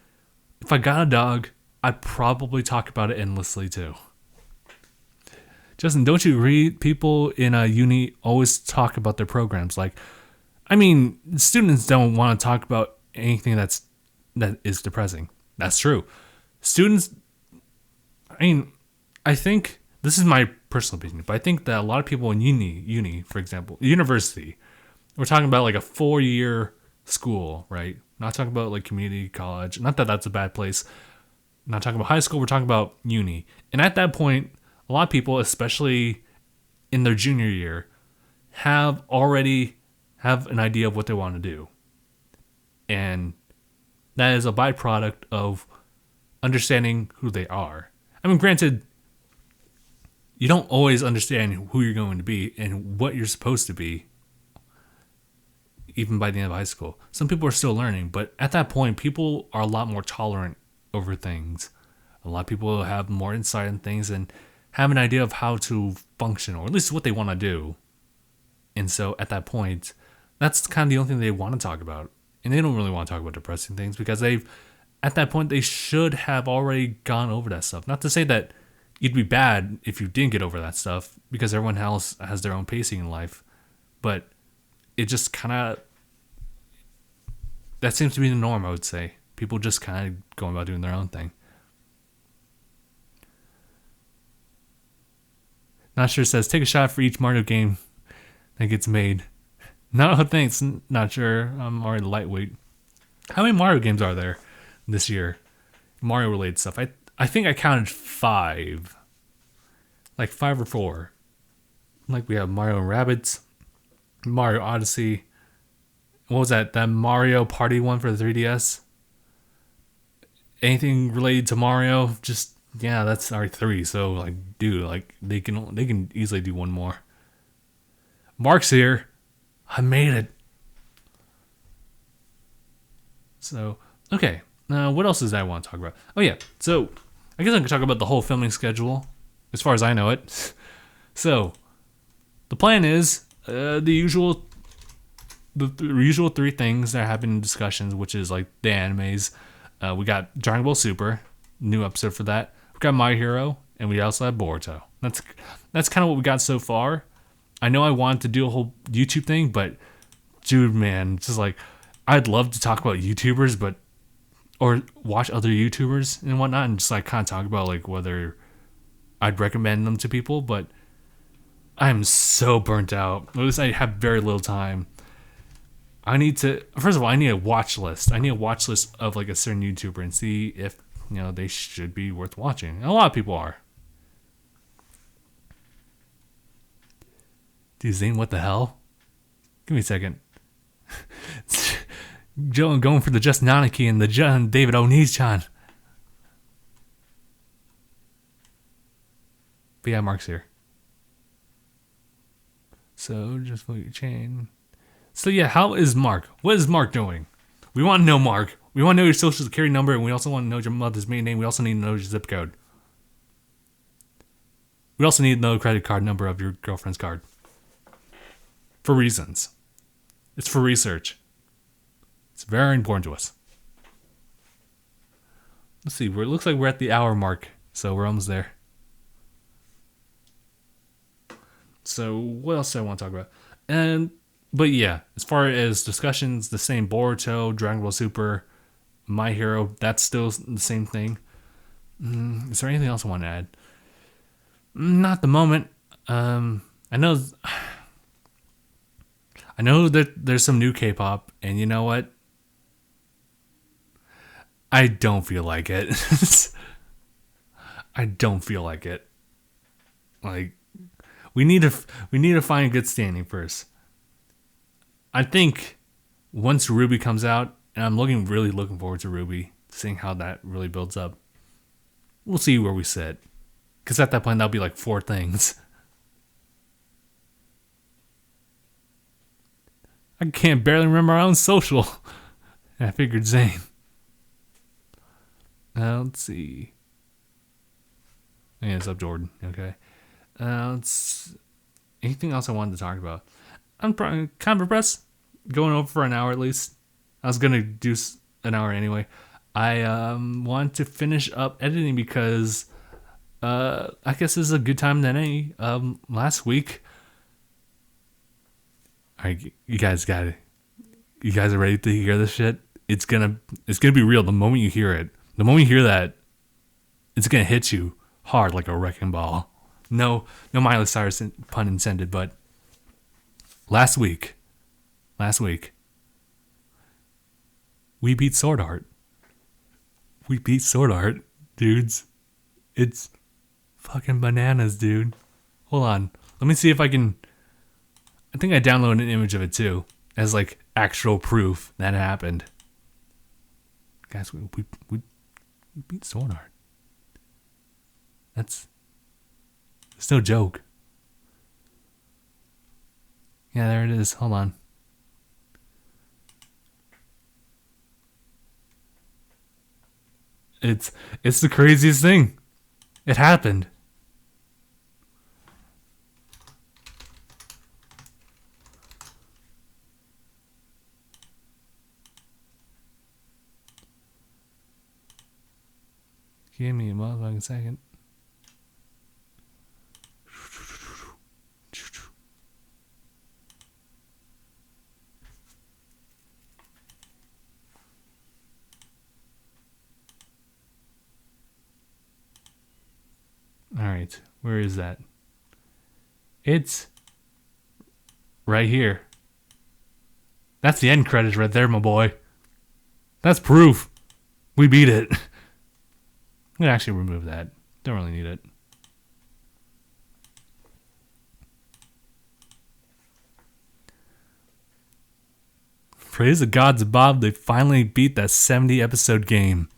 If I got a dog, I'd probably talk about it endlessly too. Justin, don't you read people in a uni always talk about their programs? Like, I mean, students don't want to talk about anything that is depressing. That's true. Students, I mean, I think, this is my personal opinion, but I think that a lot of people in uni, for example, university, we're talking about like a 4-year school, right? Not talking about like community college. Not that that's a bad place. Not talking about high school. We're talking about uni. And at that point, a lot of people, especially in their junior year, already have an idea of what they want to do. And that is a byproduct of understanding who they are. I mean, granted, you don't always understand who you're going to be and what you're supposed to be, even by the end of high school. Some people are still learning, but at that point, people are a lot more tolerant over things. A lot of people have more insight in things and have an idea of how to function, or at least what they want to do. And so at that point, that's kind of the only thing they want to talk about. And they don't really want to talk about depressing things because at that point, they should have already gone over that stuff. Not to say that you'd be bad if you didn't get over that stuff, because everyone else has their own pacing in life. But it just kind of, that seems to be the norm, I would say. People just kind of going about doing their own thing. Not sure says, take a shot for each Mario game that gets made. No, thanks. Not sure. I'm already lightweight. How many Mario games are there this year? Mario related stuff. I think I counted 5. Like 5 or 4. Like we have Mario and Rabbids, Mario Odyssey. What was that? That Mario Party one for the 3DS? Anything related to Mario? Just, yeah, that's already 3. So like, dude, like they can easily do one more. Mark's here. I made it. So, okay. Now, what else does I want to talk about? Oh, yeah. So, I guess I can talk about the whole filming schedule, as far as I know it. So, the plan is the usual 3 things that happen in discussions, which is like the animes. We got Dragon Ball Super, new episode for that. We got My Hero, and we also have Boruto. That's kind of what we got so far. I know I wanted to do a whole YouTube thing, but dude, man, just like I'd love to talk about YouTubers, but or watch other YouTubers and whatnot, and just like kind of talk about like whether I'd recommend them to people, but I'm so burnt out. At least I have very little time. I need to, first of all, I need a watch list. I need a watch list of like a certain YouTuber and see if, they should be worth watching. And a lot of people are. Dude, Zane, what the hell? Give me a second. Joe going for the Just Nanaki and the John David O'Nees-chan. But yeah, Mark's here. So just put your chain. So yeah, how is Mark? What is Mark doing? We want to know, Mark. We want to know your social security number, and we also want to know your mother's maiden name. We also need to know your zip code. We also need to know the credit card number of your girlfriend's card. For reasons. It's for research. It's very important to us. Let's see. It looks like we're at the hour mark, so we're almost there. So what else do I want to talk about? But yeah, as far as discussions, the same Boruto, Dragon Ball Super, My Hero, that's still the same thing. Is there anything else I want to add? Not at the moment. I know that there's some new K-pop, and you know what? I don't feel like it. I don't feel like it. Like, we need to find a good standing first. I think once Ruby comes out, and I'm really looking forward to Ruby, seeing how that really builds up. We'll see where we sit. Because at that point, that'll be like 4 things. I can't barely remember my own social. I figured Zane. Let's see. Yeah, it's up Jordan. Okay. Anything else I wanted to talk about? I'm probably kind of impressed. Going over for an hour at least. I was going to do an hour anyway. I want to finish up editing because I guess this is a good time than any. Last week. Alright, you guys are ready to hear this shit? It's gonna be real the moment you hear it. The moment you hear that, it's gonna hit you hard like a wrecking ball. No Miley Cyrus pun intended, but last week, we beat Sword Art. We beat Sword Art, dudes. It's fucking bananas, dude. Hold on. Let me see if I can. I think I downloaded an image of it too, as like actual proof that it happened. Guys, we beat Sword Art. It's no joke. Yeah, there it is. Hold on. It's the craziest thing. It happened. Give me a motherfucking second. Alright, where is that? It's right here. That's the end credits right there, my boy. That's proof. We beat it. I'm going to actually remove that. Don't really need it. Praise the gods above, they finally beat that 70 episode game.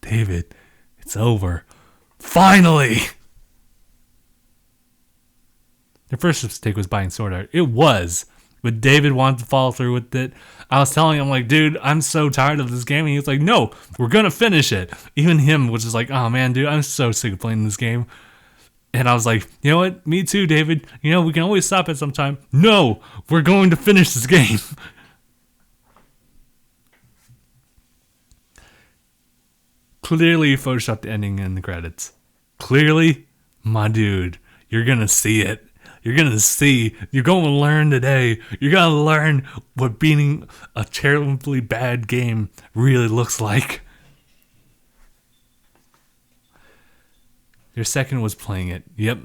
David, it's over. Finally! Their first mistake was buying Sword Art. It was. But David wanted to follow through with it. I was telling him, like, dude, I'm so tired of this game. And he was like, no, we're going to finish it. Even him was just like, oh, man, dude, I'm so sick of playing this game. And I was like, you know what? Me too, David. We can always stop at some time. No, we're going to finish this game. Clearly, photoshopped the ending in the credits. Clearly, my dude, you're going to see it. You're gonna see. You're going to learn today. You're gonna learn what beating a terribly bad game really looks like. Your second was playing it. Yep.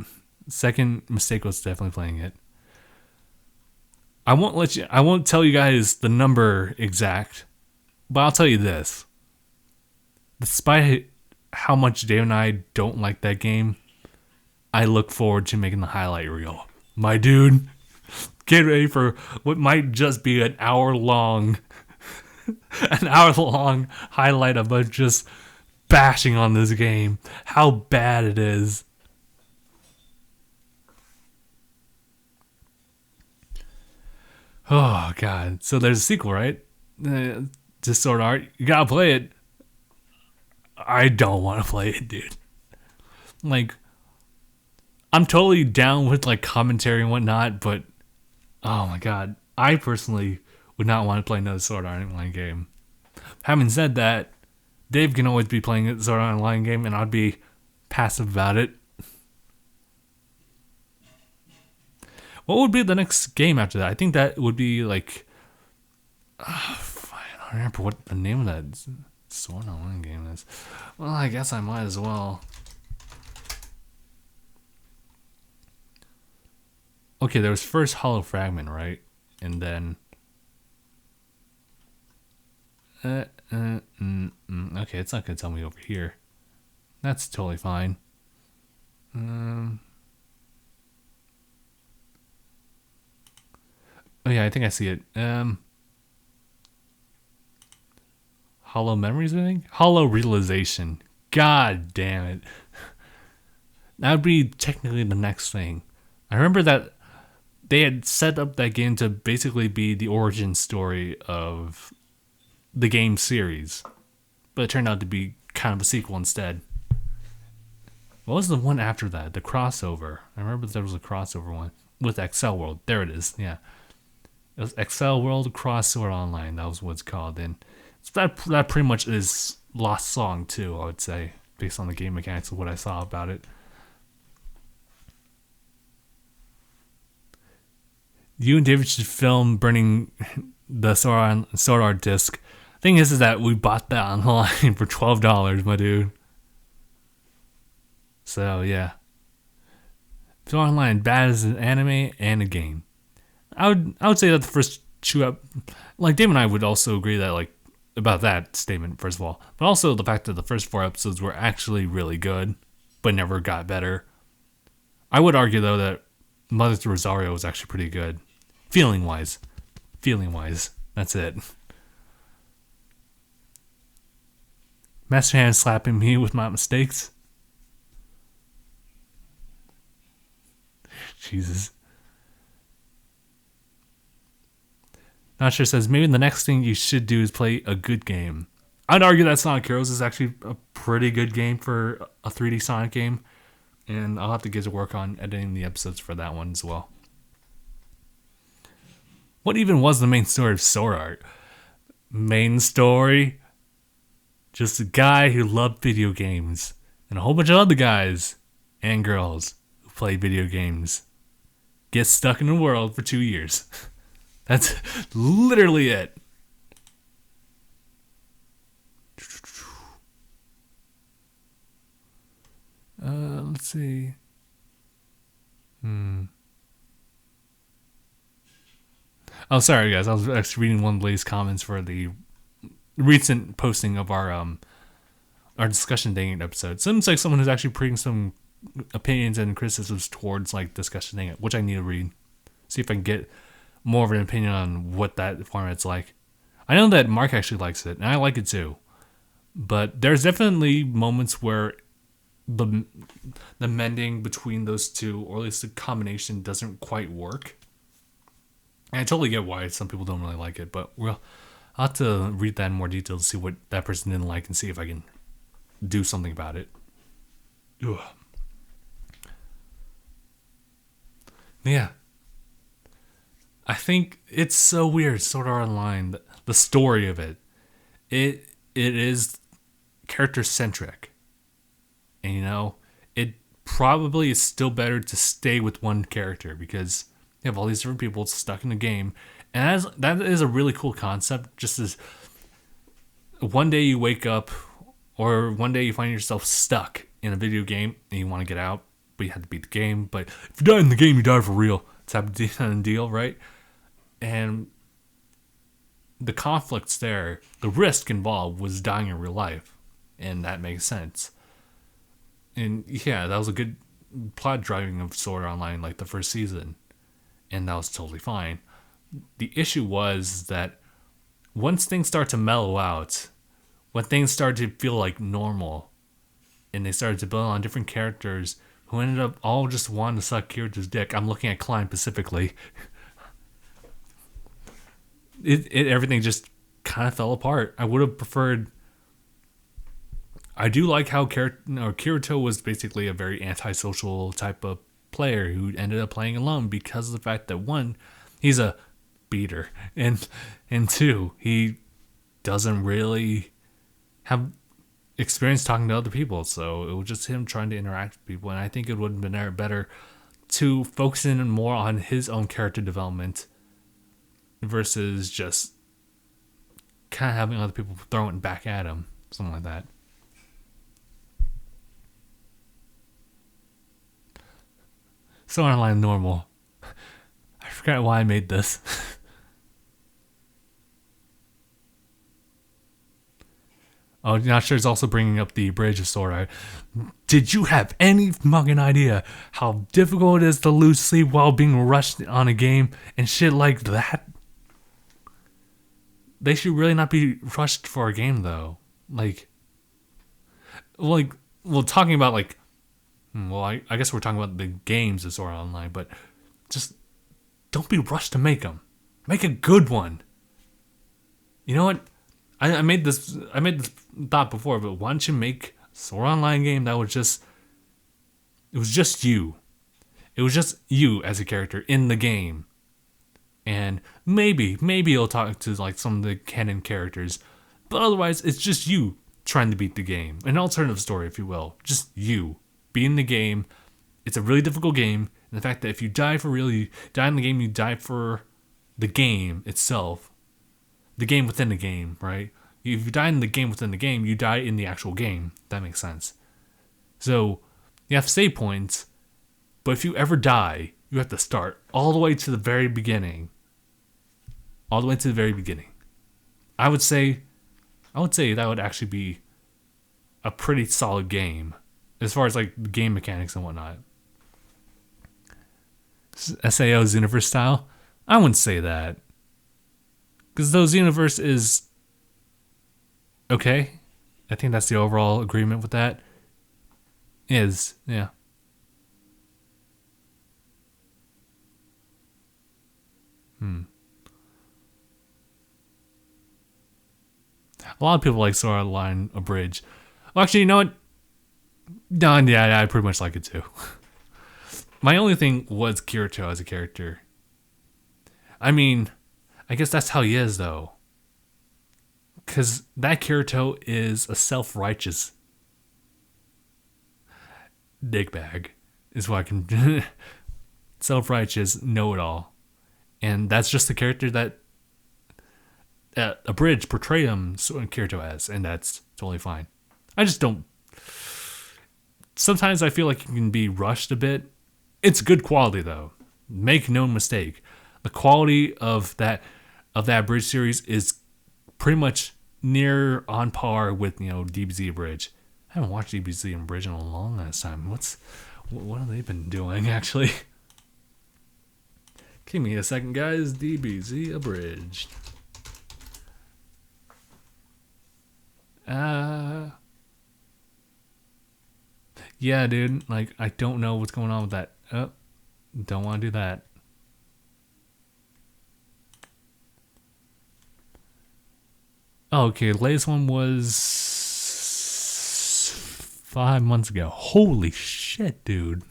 Second mistake was definitely playing it. I won't tell you guys the number exact, but I'll tell you this. Despite how much Dave and I don't like that game, I look forward to making the highlight reel. My dude, get ready for what might just be an hour long highlight of us just bashing on this game. How bad it is. Oh, God. So there's a sequel, right? To Sword Art. You gotta play it. I don't want to play it, dude. Like, I'm totally down with, like, commentary and whatnot, but, oh my God. I personally would not want to play another Sword Art Online game. Having said that, Dave can always be playing a Sword Art Online game, and I'd be passive about it. What would be the next game after that? I think that would be like... I don't remember what the name of that Sword Online game is. Well, I guess I might as well. Okay, there was first Hollow Fragment, right? And then... Okay, it's not going to tell me over here. That's totally fine. Oh yeah, I think I see it. Hollow Memories, I think? Hollow Realization. God damn it. That would be technically the next thing. I remember that they had set up that game to basically be the origin story of the game series. But it turned out to be kind of a sequel instead. What was the one after that? The crossover. I remember there was a crossover one with Excel World. There it is, yeah. It was Excel World Cross Sword Online. That was what it's called. And that pretty much is Lost Song too, I would say, based on the game mechanics of what I saw about it. You and David should film burning the Sword Art disc. Thing is that we bought that online for $12, my dude. So yeah, Sword Art Online, bad as an anime and a game. I would say that the first two, like Dave and I would also agree that like about that statement first of all, but also the fact that the first 4 episodes were actually really good, but never got better. I would argue though that Mother to Rosario was actually pretty good, feeling wise. That's it. Master Hand slapping me with my mistakes. Jesus. Not sure says, maybe the next thing you should do is play a good game. I'd argue that Sonic Heroes is actually a pretty good game for a 3D Sonic game. And I'll have to get to work on editing the episodes for that one as well. What even was the main story of Sword Art? Main story? Just a guy who loved video games. And a whole bunch of other guys and girls who play video games get stuck in the world for 2 years. That's literally it. Let's see. Oh, sorry guys. I was actually reading one of the latest comments for the recent posting of our discussion DangIT episode. Seems like someone who's actually putting some opinions and criticisms towards like discussion DangIT, which I need to read. See if I can get more of an opinion on what that format's like. I know that Mark actually likes it, and I like it too. But there's definitely moments where the mending between those two, or at least the combination, doesn't quite work. And I totally get why some people don't really like it, but I'll have to read that in more detail to see what that person didn't like and see if I can do something about it. Ugh. Yeah. I think it's so weird, Sword Art Online, the story of it. It is character-centric. And, you know, it probably it's still better to stay with one character because you have all these different people stuck in the game. And that is a really cool concept. Just as one day you wake up or one day you find yourself stuck in a video game and you want to get out, but you have to beat the game. But if you die in the game, you die for real. It's a deal, right? And the conflicts there, the risk involved was dying in real life. And that makes sense. And yeah, that was a good plot driving of Sword Art Online, like the first season. And that was totally fine. The issue was that once things start to mellow out, when things started to feel like normal, and they started to build on different characters who ended up all just wanting to suck Kirito's dick. I'm looking at Klein specifically. Everything just kind of fell apart. I would have preferred. I do like how Kirito was basically a very antisocial type of player who ended up playing alone because of the fact that one, he's a beater, and two, he doesn't really have experience talking to other people, so it was just him trying to interact with people. And I think it would have been better to focus in more on his own character development versus just kind of having other people throwing it back at him, something like that. So online normal. I forgot why I made this. Oh, not sure. It's also bringing up the bridge of Sword Art. Did you have any fucking idea how difficult it is to lose sleep while being rushed on a game and shit like that? They should really not be rushed for a game, though. Talking about I guess we're talking about the games of Sword Art Online, but just don't be rushed to make them. Make a good one. You know what? I made this thought before, but why don't you make a Sword Art Online game that was just you. It was just you as a character in the game. And maybe you'll talk to like some of the canon characters, but otherwise it's just you trying to beat the game. An alternative story, if you will. Just you. Be in the game. It's a really difficult game, and the fact that if you die for real, you die in the game, you die for the game itself. The game within the game, right? If you die in the game within the game, you die in the actual game. That makes sense. So, you have save points, but if you ever die, you have to start all the way to the very beginning. All the way to the very beginning. I would say that would actually be a pretty solid game. As far as like game mechanics and whatnot. SAO Xenoverse style? I wouldn't say that. Because though Xenoverse is okay, I think that's the overall agreement with that. Yeah. A lot of people like Sword Art Online Abridged. Well, actually, you know what? No, yeah, I pretty much like it too. My only thing was Kirito as a character. I mean, I guess that's how he is, though. Because that Kirito is a self-righteous dickbag, is what I can... self-righteous know-it-all. And that's just the character that Abridged portrayed him Kirito as, and that's totally fine. I just don't... Sometimes I feel like it can be rushed a bit. It's good quality, though. Make no mistake. The quality of that Bridge series is pretty much near on par with, DBZ Bridge. I haven't watched DBZ and Bridge in a long ass time. What have they been doing, actually? Give me a second, guys. DBZ Abridged. Yeah, dude. Like, I don't know what's going on with that. Oh, don't want to do that. Oh, okay, the latest one was 5 months ago. Holy shit, dude.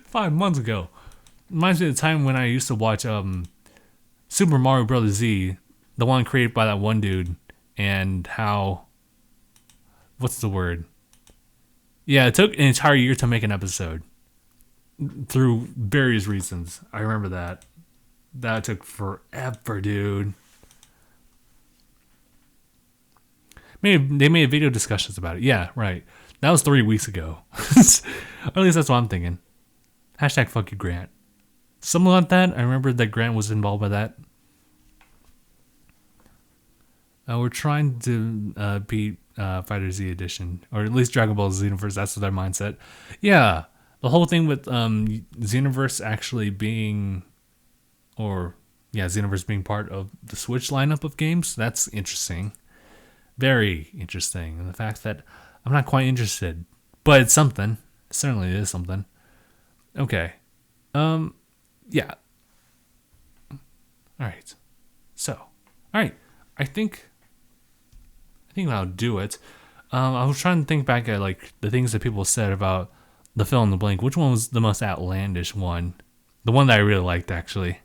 5 months ago. Reminds me of the time when I used to watch Super Mario Bros. Z, the one created by that one dude, and how... What's the word? Yeah, it took an entire year to make an episode through various reasons. I remember that. That took forever, dude. They made video discussions about it. Yeah, right. That was 3 weeks ago. Or at least that's what I'm thinking. Hashtag fuck you, Grant. Something like that. I remember that Grant was involved by that. We're trying to beat Fighter Z Edition, or at least Dragon Ball Xenoverse. That's their mindset. Yeah, the whole thing with Xenoverse actually being, Xenoverse being part of the Switch lineup of games. That's interesting. Very interesting. And the fact that I'm not quite interested, but it's something. It certainly is something. Okay. Yeah. All right. So, all right. I think that'll do it. I was trying to think back at like the things that people said about the fill in the blank. Which one was the most outlandish one? The one that I really liked, actually.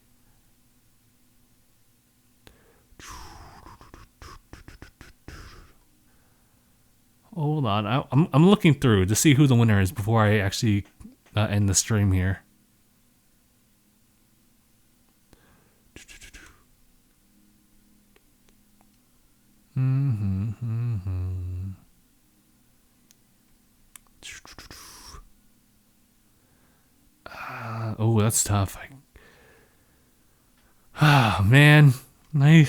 Hold on, I'm looking through to see who the winner is before I actually end the stream here. Oh, that's tough. Man, why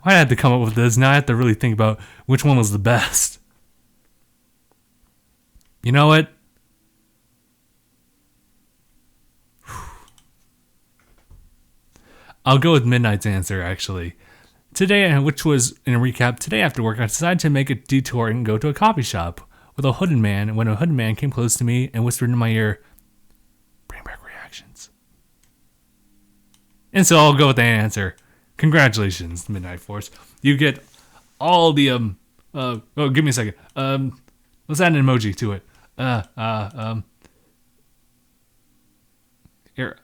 I had to come up with this? Now I have to really think about which one was the best. You know what? I'll go with Midnight's answer, actually. Today, which was, in a recap, today after work, I decided to make a detour and go to a coffee shop with a hooded man, when a hooded man came close to me and whispered in my ear, "Bring back reactions." And so I'll go with that answer. Congratulations, Midnight Force. You get all the, give me a second. Let's add an emoji to it. Here.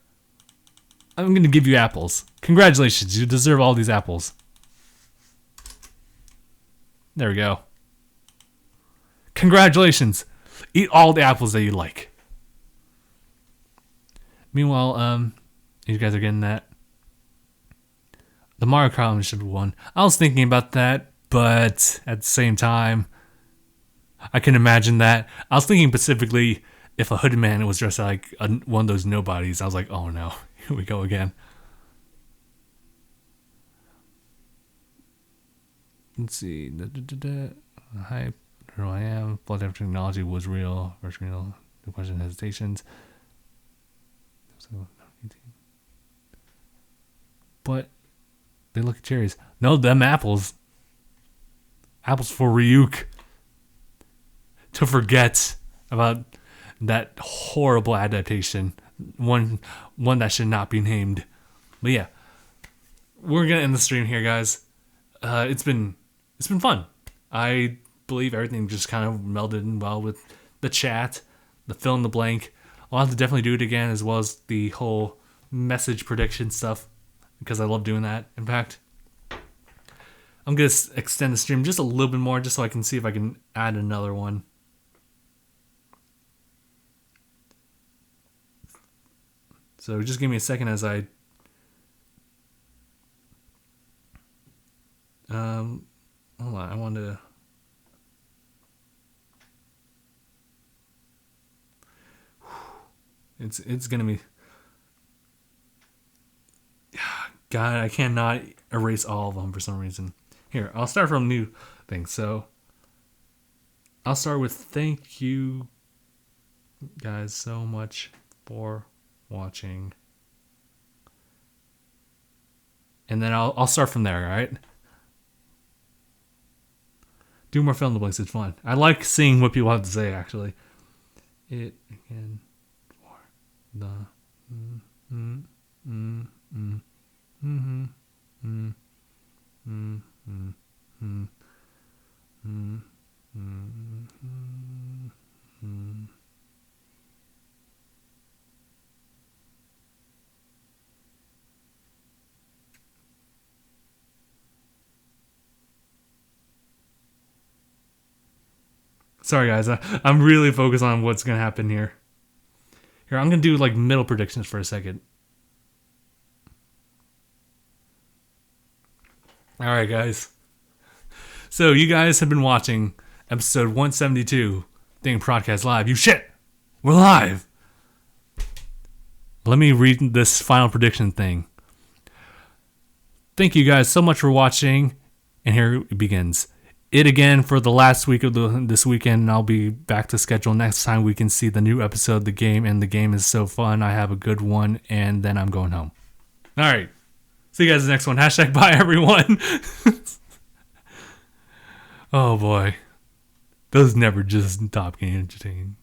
I'm going to give you apples. Congratulations, you deserve all these apples. There we go. Congratulations. Eat all the apples that you like. Meanwhile, you guys are getting that. The Mario Kart should have won. I was thinking about that, but at the same time, I can imagine that. I was thinking specifically if a hooded man was dressed like one of those nobodies. I was like, oh no, here we go again. Let's see. Hype. Who I am. Flood after technology was real. First real. The question hesitations. But they look at cherries. No, them apples. Apples for Ryuk. To forget about that horrible adaptation. One that should not be named. But yeah. We're gonna end the stream here, guys. It's been fun. I believe everything just kind of melded in well with the chat, the fill in the blank. I'll have to definitely do it again, as well as the whole message prediction stuff, because I love doing that. In fact, I'm going to extend the stream just a little bit more, just so I can see if I can add another one. So just give me a second as I... hold on, I want to... It's gonna be... God, I cannot erase all of them for some reason. Here, I'll start from new things. So, I'll start with thank you guys so much for watching. And then I'll start from there, alright? Do more fill in the blanks, it's fun. I like seeing what people have to say, actually. It again for the Sorry, guys. I'm really focused on what's going to happen here. Here, I'm going to do like middle predictions for a second. All right, guys. So you guys have been watching episode 172, DangIT Prodcast Live. You shit! We're live! Let me read this final prediction thing. Thank you guys so much for watching. And here it begins. It again for the last week of this weekend. And I'll be back to schedule next time we can see the new episode of the game. And the game is so fun. I have a good one. And then I'm going home. All right. See you guys in the next one. Hashtag bye, everyone. Oh, boy. Those never just stop getting entertaining.